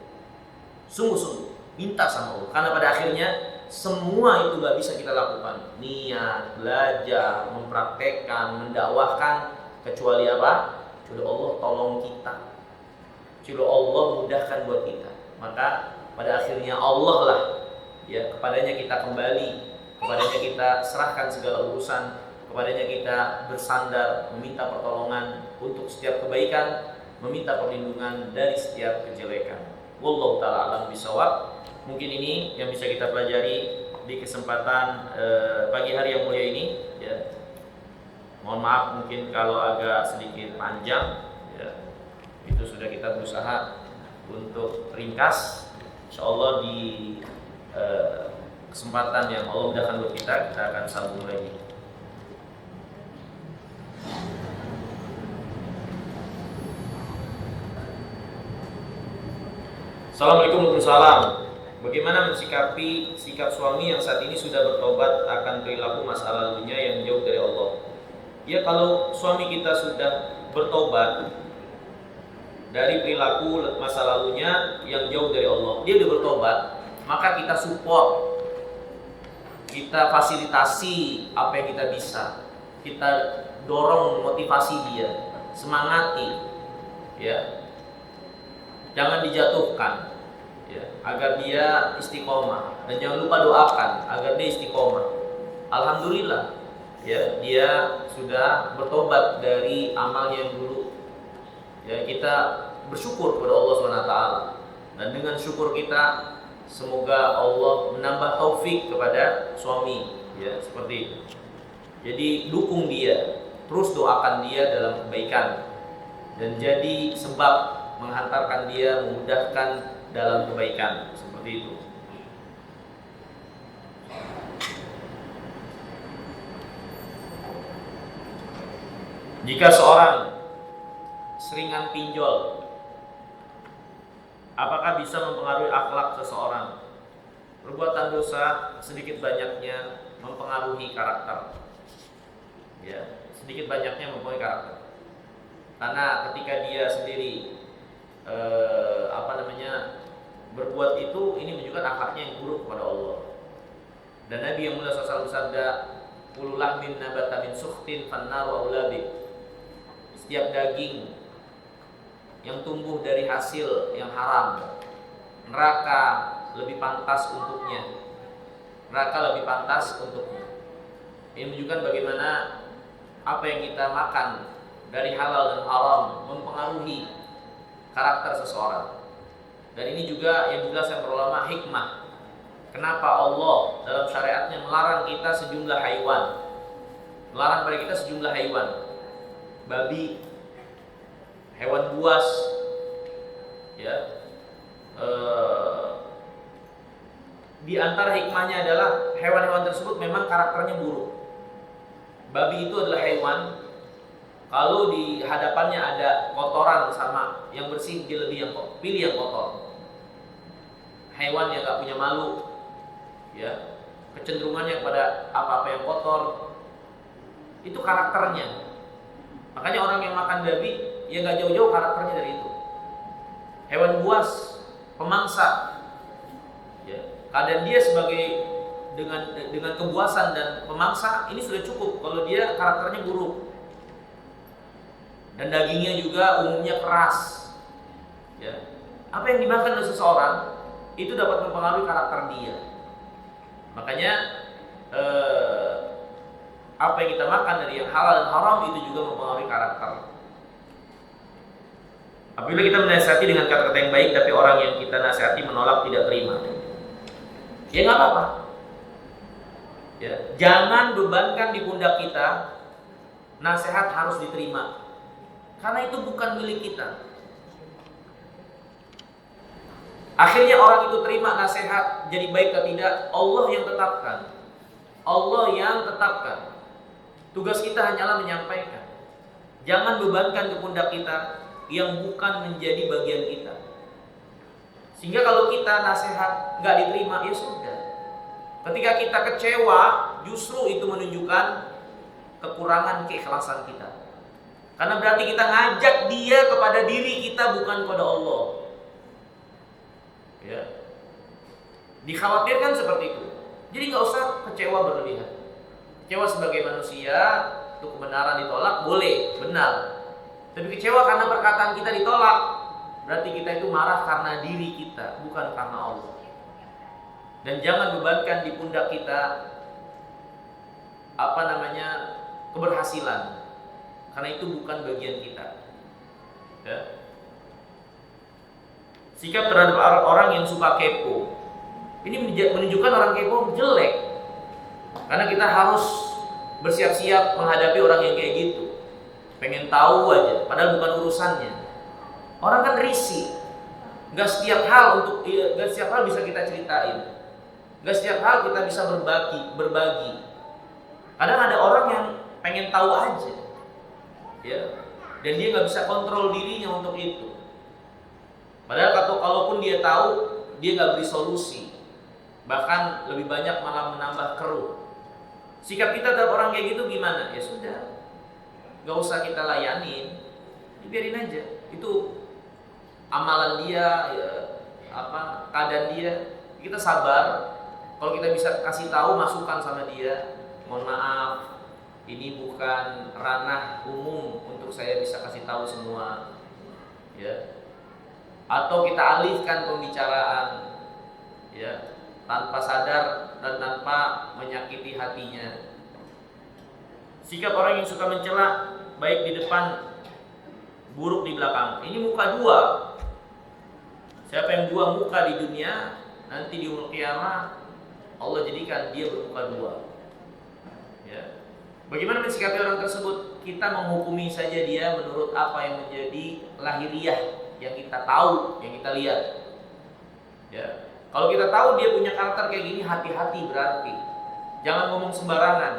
Sungguh-sungguh minta sama Allah, karena pada akhirnya semua itu gak bisa kita lakukan. Niat, belajar, mempraktekkan, mendakwahkan, kecuali apa? Kecuali Allah tolong kita, kecuali Allah mudahkan buat kita. Maka pada akhirnya Allah lah, ya, kepadanya kita kembali, kepadanya kita serahkan segala urusan, kepadanya kita bersandar, meminta pertolongan untuk setiap kebaikan, meminta perlindungan dari setiap kejelekan. Wallahu ta'ala alam bisawab. Mungkin ini yang bisa kita pelajari di kesempatan pagi hari yang mulia ini, ya. Mohon maaf mungkin kalau agak sedikit panjang, ya. Itu sudah kita berusaha untuk ringkas. Insyaallah di kesempatan yang Allah mudahkan buat kita akan sambung lagi. Assalamualaikum warahmatullahi wabarakatuh. Bagaimana mensikapi sikap suami yang saat ini sudah bertobat akan perilaku masa lalunya yang jauh dari Allah? Ya, kalau suami kita sudah bertobat dari perilaku masa lalunya yang jauh dari Allah, dia sudah bertobat, maka kita support, kita fasilitasi apa yang kita bisa, kita dorong, motivasi dia, semangati, ya, jangan dijatuhkan, ya, agar dia istiqomah, dan jangan lupa doakan agar dia istiqomah. Alhamdulillah, ya, dia sudah bertobat dari amalnya yang dulu. Ya, kita bersyukur kepada Allah SWT, dan dengan syukur kita semoga Allah menambah taufik kepada suami, ya, seperti itu. Jadi dukung dia, terus doakan dia dalam kebaikan, dan jadi sebab menghantarkan dia, memudahkan dalam kebaikan, seperti itu. Jika seorang seringan pinjol, apakah bisa mempengaruhi akhlak seseorang? Perbuatan dosa sedikit banyaknya mempengaruhi karakter. Ya, sedikit banyaknya mempengaruhi karakter. Karena ketika dia sendiri berbuat itu, ini menunjukkan akhlaknya yang buruk kepada Allah. Dan Nabi yang mulia SAW bersabda, kullu lahmin nabata min sukhtin fannaru aula bih. Setiap daging yang tumbuh dari hasil yang haram, neraka lebih pantas untuknya. Neraka lebih pantas untuknya. Ini menunjukkan bagaimana apa yang kita makan dari halal dan haram mempengaruhi karakter seseorang. Dan ini juga yang dijelaskan ulama hikmah. Kenapa Allah dalam syariatnya melarang kita sejumlah haiwan, melarang pada kita sejumlah haiwan, babi, hewan buas, ya. Di antara hikmahnya adalah hewan-hewan tersebut memang karakternya buruk. Babi itu adalah hewan, kalau di hadapannya ada kotoran sama yang bersih, dia lebih pilih yang kotor. Hewan yang gak punya malu, ya, kecenderungannya pada apa-apa yang kotor, itu karakternya. Makanya orang yang makan babi, ya gak jauh-jauh karakternya dari itu. Hewan buas, pemangsa, ya, keadaan dia sebagai dengan kebuasan dan pemangsa ini sudah cukup kalau dia karakternya buruk. Dan dagingnya juga umumnya keras, ya. Apa yang dimakan oleh seseorang itu dapat mempengaruhi karakter dia. Makanya apa yang kita makan dari yang halal dan haram itu juga mempengaruhi karakter. Apabila kita menasihati dengan kata-kata yang baik, tapi orang yang kita nasihati menolak, tidak terima, ya nggak apa-apa. Ya, jangan bebankan di pundak kita nasihat harus diterima, karena itu bukan milik kita. Akhirnya orang itu terima nasihat, jadi baik atau tidak, Allah yang tetapkan. Allah yang tetapkan. Tugas kita hanyalah menyampaikan. Jangan bebankan ke pundak kita yang bukan menjadi bagian kita. Sehingga kalau kita nasihat nggak diterima, ya sudah. Ketika kita kecewa, justru itu menunjukkan kekurangan keikhlasan kita. Karena berarti kita ngajak dia kepada diri kita, bukan kepada Allah. Ya. Dikhawatirkan seperti itu. Jadi nggak usah kecewa berlebihan. Kecewa sebagai manusia, untuk kebenaran ditolak boleh, benar. Tapi kecewa karena perkataan kita ditolak, berarti kita itu marah karena diri kita, bukan karena Allah. Dan jangan bebankan di pundak kita keberhasilan, karena itu bukan bagian kita. Ya. Sikap terhadap orang yang suka kepo, ini menunjukkan orang kepo jelek, karena kita harus bersiap-siap menghadapi orang yang kayak gitu. Pengen tahu aja, padahal bukan urusannya. Orang kan risih, nggak setiap hal bisa kita ceritain. Gak setiap hal kita bisa berbagi. Kadang ada orang yang pengen tahu aja, ya, dan dia nggak bisa kontrol dirinya untuk itu. Padahal kalaupun dia tahu, dia nggak beri solusi, bahkan lebih banyak malah menambah keruh. Sikap kita terhadap orang kayak gitu gimana? Ya sudah, nggak usah kita layanin, biarin aja. Itu amalan dia, ya, keadaan dia. Kita sabar. Kalau kita bisa kasih tahu, masukan sama dia, mohon maaf, ini bukan ranah umum untuk saya bisa kasih tahu semua, ya. Atau kita alihkan pembicaraan, ya, tanpa sadar dan tanpa menyakiti hatinya. Sikap orang yang suka mencela, baik di depan, buruk di belakang. Ini muka dua. Siapa yang dua muka di dunia, nanti di yaumul qiyamah Allah jadikan dia bermuka dua. Ya. Bagaimana mensikapi orang tersebut? Kita menghukumi saja dia menurut apa yang menjadi lahiriah yang kita tahu, yang kita lihat. Ya. Kalau kita tahu dia punya karakter kayak gini, hati-hati berarti. Jangan ngomong sembarangan.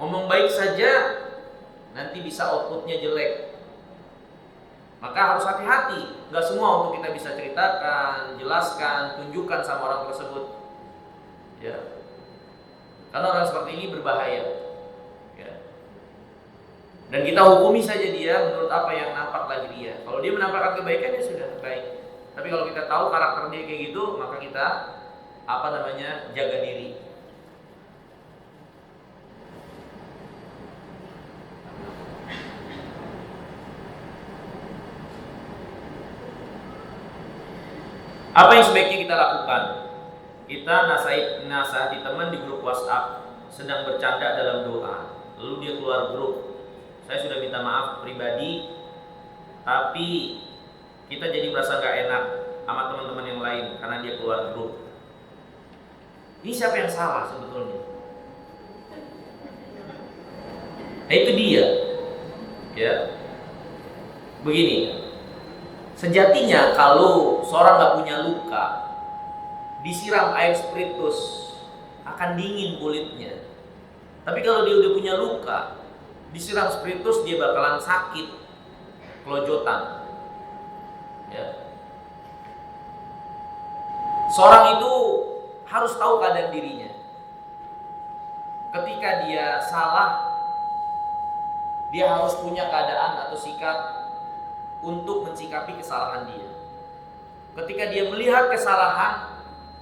Ngomong baik saja nanti bisa outputnya jelek. Maka harus hati-hati. Gak semua untuk kita bisa ceritakan, jelaskan, tunjukkan sama orang tersebut. Ya, karena orang seperti ini berbahaya. Ya. Dan kita hukumi saja dia menurut apa yang nampak lagi dia. Kalau dia menampakkan kebaikan, ya sudah baik. Tapi kalau kita tahu karakter dia kayak gitu, maka kita jaga diri. Apa yang sebaiknya kita lakukan? Kita nasihati teman di grup WhatsApp sedang bercanda dalam doa, lalu dia keluar grup. Saya sudah minta maaf pribadi, tapi kita jadi merasa gak enak sama teman-teman yang lain karena dia keluar grup. Ini siapa yang salah sebetulnya? Nah itu dia, ya. Begini, sejatinya kalau seorang gak punya luka, disiram air spiritus akan dingin kulitnya. Tapi kalau dia udah punya luka, disiram spiritus dia bakalan sakit, kelojotan. Ya. Seorang itu harus tahu keadaan dirinya. Ketika dia salah, dia harus punya keadaan atau sikap untuk mensikapi kesalahan dia. Ketika dia melihat kesalahan,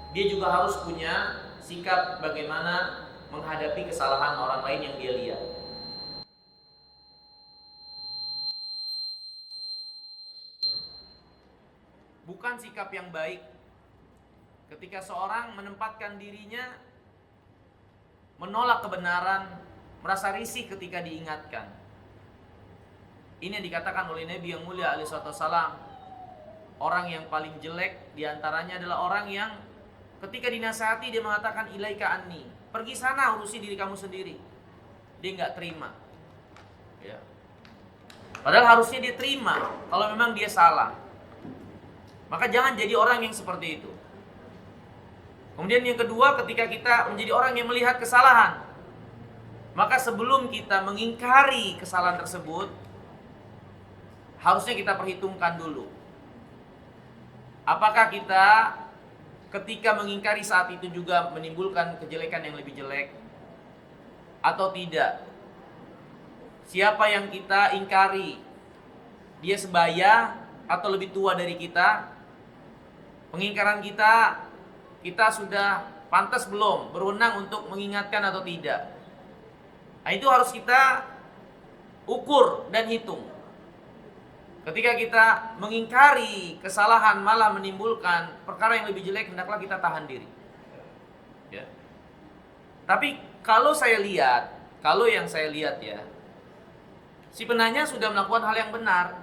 dia juga harus punya sikap bagaimana menghadapi kesalahan orang lain yang dia lihat. Bukan sikap yang baik ketika seorang menempatkan dirinya menolak kebenaran, merasa risih ketika diingatkan. Ini yang dikatakan oleh Nabi yang mulia alaihi wassalam, orang yang paling jelek diantaranya adalah orang yang ketika dinasihati dia mengatakan ilaika anni, pergi sana urusi diri kamu sendiri. Dia nggak terima, ya. Padahal harusnya dia terima kalau memang dia salah. Maka jangan jadi orang yang seperti itu. Kemudian yang kedua, ketika kita menjadi orang yang melihat kesalahan, maka sebelum kita mengingkari kesalahan tersebut, harusnya kita perhitungkan dulu. Apakah kita ketika mengingkari saat itu juga menimbulkan kejelekan yang lebih jelek atau tidak? Siapa yang kita ingkari? Dia sebaya atau lebih tua dari kita? Pengingkaran kita sudah pantas belum, berwenang untuk mengingatkan atau tidak? Nah, itu harus kita ukur dan hitung. Ketika kita mengingkari kesalahan malah menimbulkan perkara yang lebih jelek, hendaklah kita tahan diri. Ya. Tapi kalau yang saya lihat ya, si penanya sudah melakukan hal yang benar.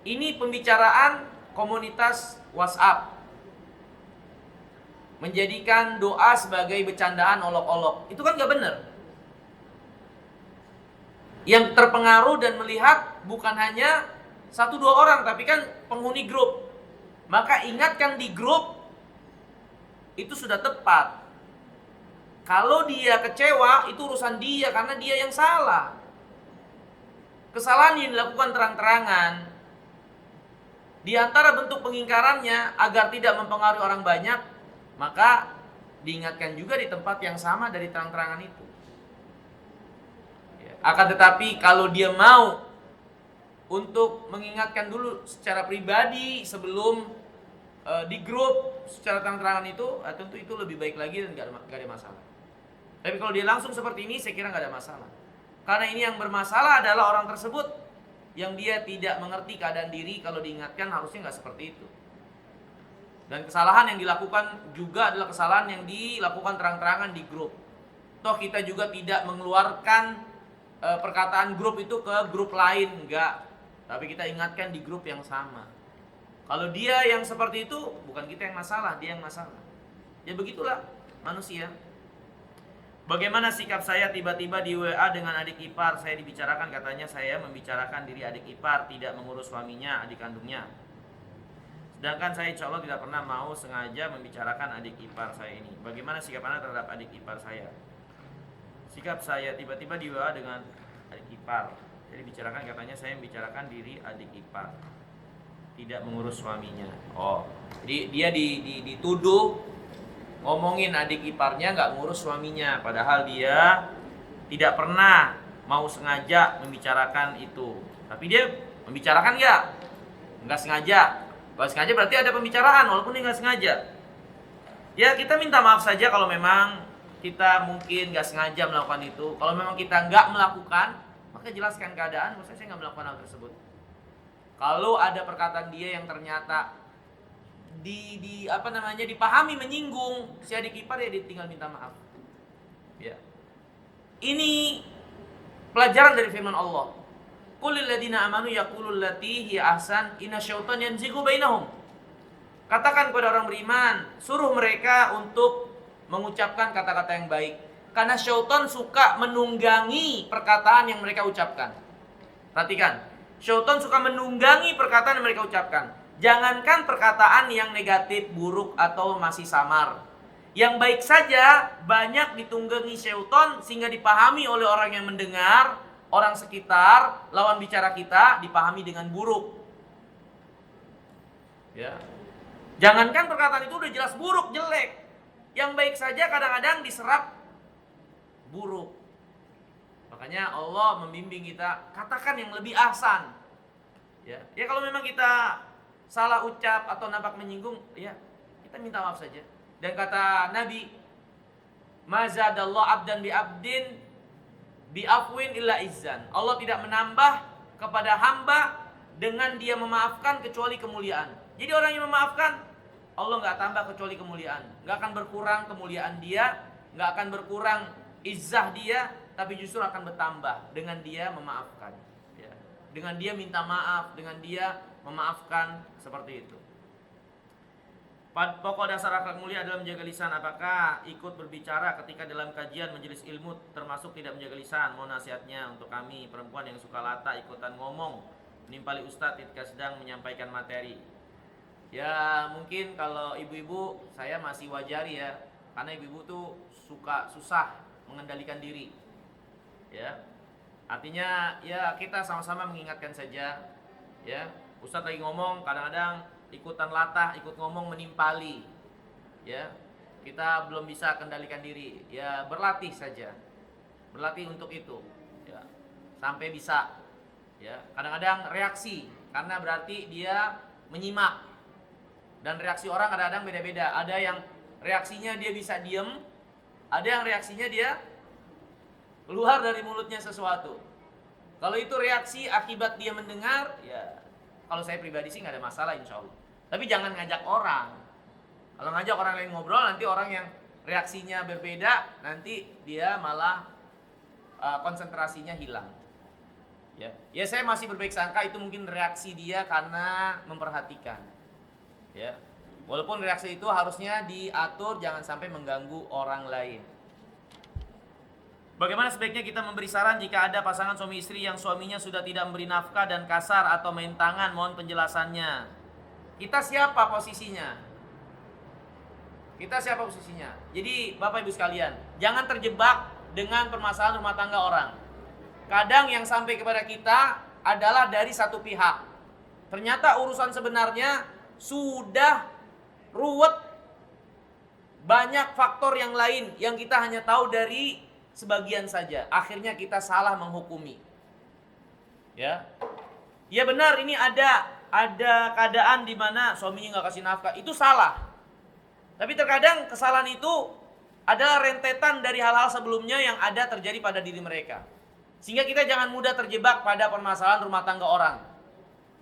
Ini pembicaraan komunitas WhatsApp, menjadikan doa sebagai bercandaan olok-olok, itu kan gak benar. Yang terpengaruh dan melihat bukan hanya 1-2 orang, tapi kan penghuni grup. Maka ingatkan di grup, itu sudah tepat. Kalau dia kecewa, itu urusan dia, karena dia yang salah. Kesalahan yang dilakukan terang-terangan, di antara bentuk pengingkarannya agar tidak mempengaruhi orang banyak, maka diingatkan juga di tempat yang sama dari terang-terangan itu. Akan tetapi kalau dia mau untuk mengingatkan dulu secara pribadi sebelum di grup secara terang-terangan itu, tentu itu lebih baik lagi dan gak ada masalah. Tapi kalau dia langsung seperti ini, saya kira gak ada masalah. Karena ini yang bermasalah adalah orang tersebut yang dia tidak mengerti keadaan diri. Kalau diingatkan harusnya gak seperti itu. Dan kesalahan yang dilakukan juga adalah kesalahan yang dilakukan terang-terangan di grup. Toh kita juga tidak mengeluarkan perkataan grup itu ke grup lain, enggak. Tapi kita ingatkan di grup yang sama. Kalau dia yang seperti itu, bukan kita yang masalah, dia yang masalah. Ya begitulah manusia. Bagaimana sikap saya tiba-tiba di WA dengan adik ipar? Saya dibicarakan, katanya saya membicarakan diri adik ipar, tidak mengurus suaminya, adik kandungnya. Sedangkan saya insya Allah tidak pernah mau sengaja membicarakan adik ipar saya ini. Bagaimana sikap Anda terhadap adik ipar saya? Sikap saya tiba-tiba di WA dengan adik ipar. Jadi bicarakan, katanya saya membicarakan diri adik ipar, tidak mengurus suaminya. Oh, jadi dia dituduh ngomongin adik iparnya nggak ngurus suaminya, padahal dia tidak pernah mau sengaja membicarakan itu. Tapi dia membicarakan nggak sengaja. Kalau sengaja berarti ada pembicaraan, walaupun dia nggak sengaja. Ya kita minta maaf saja kalau memang kita mungkin nggak sengaja melakukan itu. Kalau memang kita nggak melakukan, maka jelaskan keadaan. Maksudnya saya nggak melakukan hal tersebut. Kalau ada perkataan dia yang ternyata dipahami menyinggung si adik ipar, ya tinggal minta maaf. Ya. Ini pelajaran dari firman Allah. Qul lil ladzina amanu yaqulul lati hi ahsan inna syaitana yanzighu bainahum. Katakan kepada orang beriman, suruh mereka untuk mengucapkan kata-kata yang baik, karena syaitan suka menunggangi perkataan yang mereka ucapkan. Perhatikan, syaitan suka menunggangi perkataan yang mereka ucapkan. Jangankan perkataan yang negatif, buruk, atau masih samar, yang baik saja banyak ditunggangi syaitan sehingga dipahami oleh orang yang mendengar, orang sekitar, lawan bicara kita dipahami dengan buruk. Ya. Jangankan perkataan itu udah jelas buruk, jelek, yang baik saja kadang-kadang diserap buruk. Makanya Allah membimbing kita, katakan yang lebih ahsan. Ya kalau memang kita salah ucap atau nampak menyinggung, ya kita minta maaf saja. Dan kata Nabi, mazadallahu abdan bi abdin bi afwin illa izzan. Allah tidak menambah kepada hamba dengan dia memaafkan kecuali kemuliaan. Jadi orang yang memaafkan, Allah nggak tambah kecuali kemuliaan. Nggak akan berkurang kemuliaan dia, nggak akan berkurang izzah dia, tapi justru akan bertambah dengan dia memaafkan. Ya. Dengan dia minta maaf, dengan dia memaafkan, seperti itu. Pokok dasar akhlak mulia adalah menjaga lisan. Apakah ikut berbicara ketika dalam kajian majelis ilmu termasuk tidak menjaga lisan? Mohon nasihatnya untuk kami perempuan yang suka lata ikutan ngomong menimpali ustadz ketika sedang menyampaikan materi. Ya mungkin kalau ibu-ibu saya masih wajari ya, karena ibu-ibu tuh susah mengendalikan diri. Ya. Artinya ya kita sama-sama mengingatkan saja. Ya, ustadz lagi ngomong kadang-kadang ikutan latah, ikut ngomong menimpali. Ya. Kita belum bisa kendalikan diri. Ya berlatih saja. Berlatih untuk itu. Ya. Sampai bisa. Ya, kadang-kadang reaksi karena berarti dia menyimak. Dan reaksi orang kadang-kadang beda-beda. Ada yang reaksinya dia bisa diem, ada yang reaksinya dia keluar dari mulutnya sesuatu. Kalau itu reaksi akibat dia mendengar, ya kalau saya pribadi sih nggak ada masalah insya Allah. Tapi jangan ngajak orang. Kalau ngajak orang lain ngobrol, nanti orang yang reaksinya berbeda, nanti dia malah konsentrasinya hilang. Ya saya masih berbaik sangka itu mungkin reaksi dia karena memperhatikan. Ya, walaupun reaksi itu harusnya diatur jangan sampai mengganggu orang lain. Bagaimana sebaiknya kita memberi saran jika ada pasangan suami istri yang suaminya sudah tidak memberi nafkah dan kasar atau main tangan? Mohon penjelasannya. Kita siapa posisinya? Jadi Bapak Ibu sekalian, jangan terjebak dengan permasalahan rumah tangga orang. Kadang yang sampai kepada kita adalah dari satu pihak. Ternyata urusan sebenarnya sudah ruwet, banyak faktor yang lain yang kita hanya tahu dari sebagian saja. Akhirnya kita salah menghukumi. Ya benar, ini ada keadaan di mana suaminya nggak kasih nafkah, itu salah. Tapi terkadang kesalahan itu adalah rentetan dari hal-hal sebelumnya yang ada terjadi pada diri mereka. Sehingga kita jangan mudah terjebak pada permasalahan rumah tangga orang.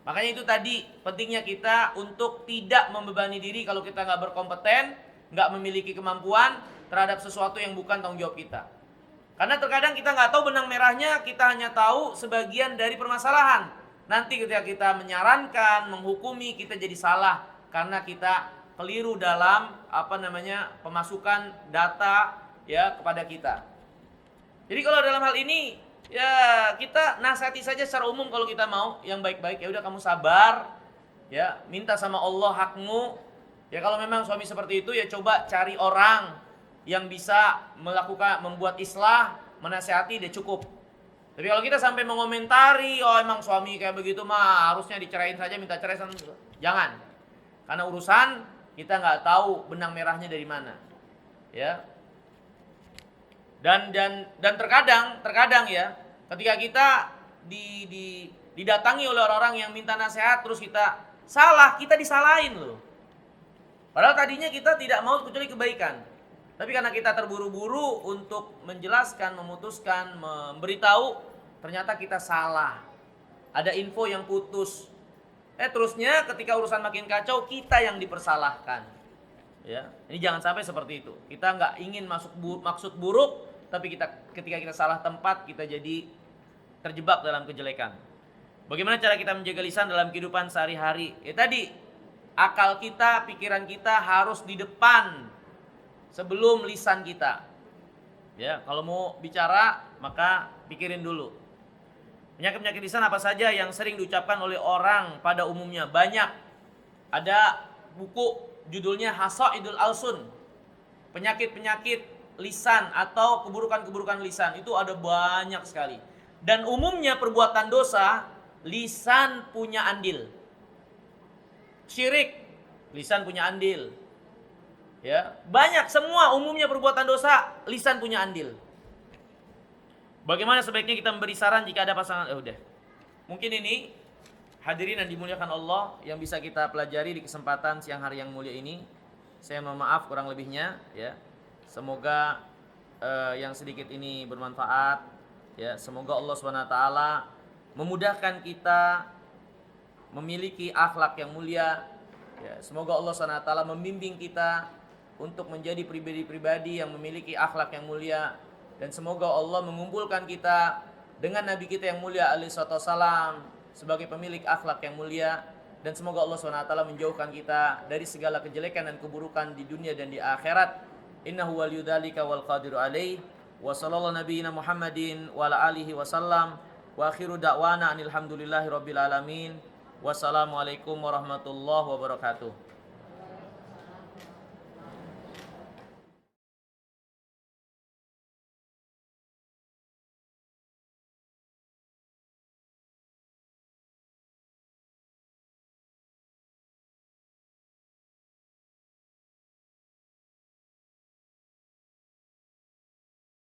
Makanya itu tadi pentingnya kita untuk tidak membebani diri kalau kita nggak berkompeten, nggak memiliki kemampuan terhadap sesuatu yang bukan tanggung jawab kita. Karena terkadang kita nggak tahu benang merahnya, kita hanya tahu sebagian dari permasalahan. Nanti ketika kita menyarankan, menghukumi, kita jadi salah karena kita keliru dalam pemasukan data ya kepada kita. Jadi kalau dalam hal ini ya kita nasihati saja secara umum kalau kita mau yang baik-baik. Ya udah kamu sabar, ya minta sama Allah hakmu. Ya kalau memang suami seperti itu ya coba cari orang yang bisa membuat islah, menasihati, dia cukup. Tapi kalau kita sampai mengomentari, oh emang suami kayak begitu mah harusnya dicerain saja, minta cerai, jangan. Karena urusan kita nggak tahu benang merahnya dari mana, ya. Dan terkadang ya, ketika kita didatangi oleh orang-orang yang minta nasihat, terus kita salah, kita disalahin loh. Padahal tadinya kita tidak mau kecuali kebaikan. Tapi karena kita terburu-buru untuk menjelaskan, memutuskan, memberitahu, ternyata kita salah. Ada info yang putus. Terusnya ketika urusan makin kacau, kita yang dipersalahkan. Ya, ini jangan sampai seperti itu. Kita nggak ingin maksud buruk, tapi ketika kita salah tempat, kita jadi terjebak dalam kejelekan. Bagaimana cara kita menjaga lisan dalam kehidupan sehari-hari? Tadi, akal kita, pikiran kita harus di depan sebelum lisan kita. Ya, kalau mau bicara, maka pikirin dulu. Penyakit-penyakit lisan apa saja yang sering diucapkan oleh orang pada umumnya? Banyak. Ada buku judulnya Hasaidul Alsun. Penyakit-penyakit lisan atau keburukan-keburukan lisan. Itu ada banyak sekali. Dan umumnya perbuatan dosa, lisan punya andil. Syirik, lisan punya andil. Ya, banyak, semua umumnya perbuatan dosa, lisan punya andil. Bagaimana sebaiknya kita memberi saran jika ada pasangan? Udah. Mungkin ini hadirin yang dimuliakan Allah yang bisa kita pelajari di kesempatan siang hari yang mulia ini. Saya mohon maaf kurang lebihnya, ya. Semoga yang sedikit ini bermanfaat, ya. Semoga Allah SWT memudahkan kita memiliki akhlak yang mulia, ya. Semoga Allah SWT membimbing kita untuk menjadi pribadi-pribadi yang memiliki akhlak yang mulia, dan semoga Allah mengumpulkan kita dengan Nabi kita yang mulia alaihi wassalam sebagai pemilik akhlak yang mulia, dan semoga Allah SWT menjauhkan kita dari segala kejelekan dan keburukan di dunia dan di akhirat. Innahu waliyudzalika wal qadiru alaih. Wa sallallahu nabiyina Muhammadin wa ala alihi wasallam. Wa akhiru da'wana anil hamdulillahi rabbil alamin. Wassalamualaikum warahmatullahi wabarakatuh.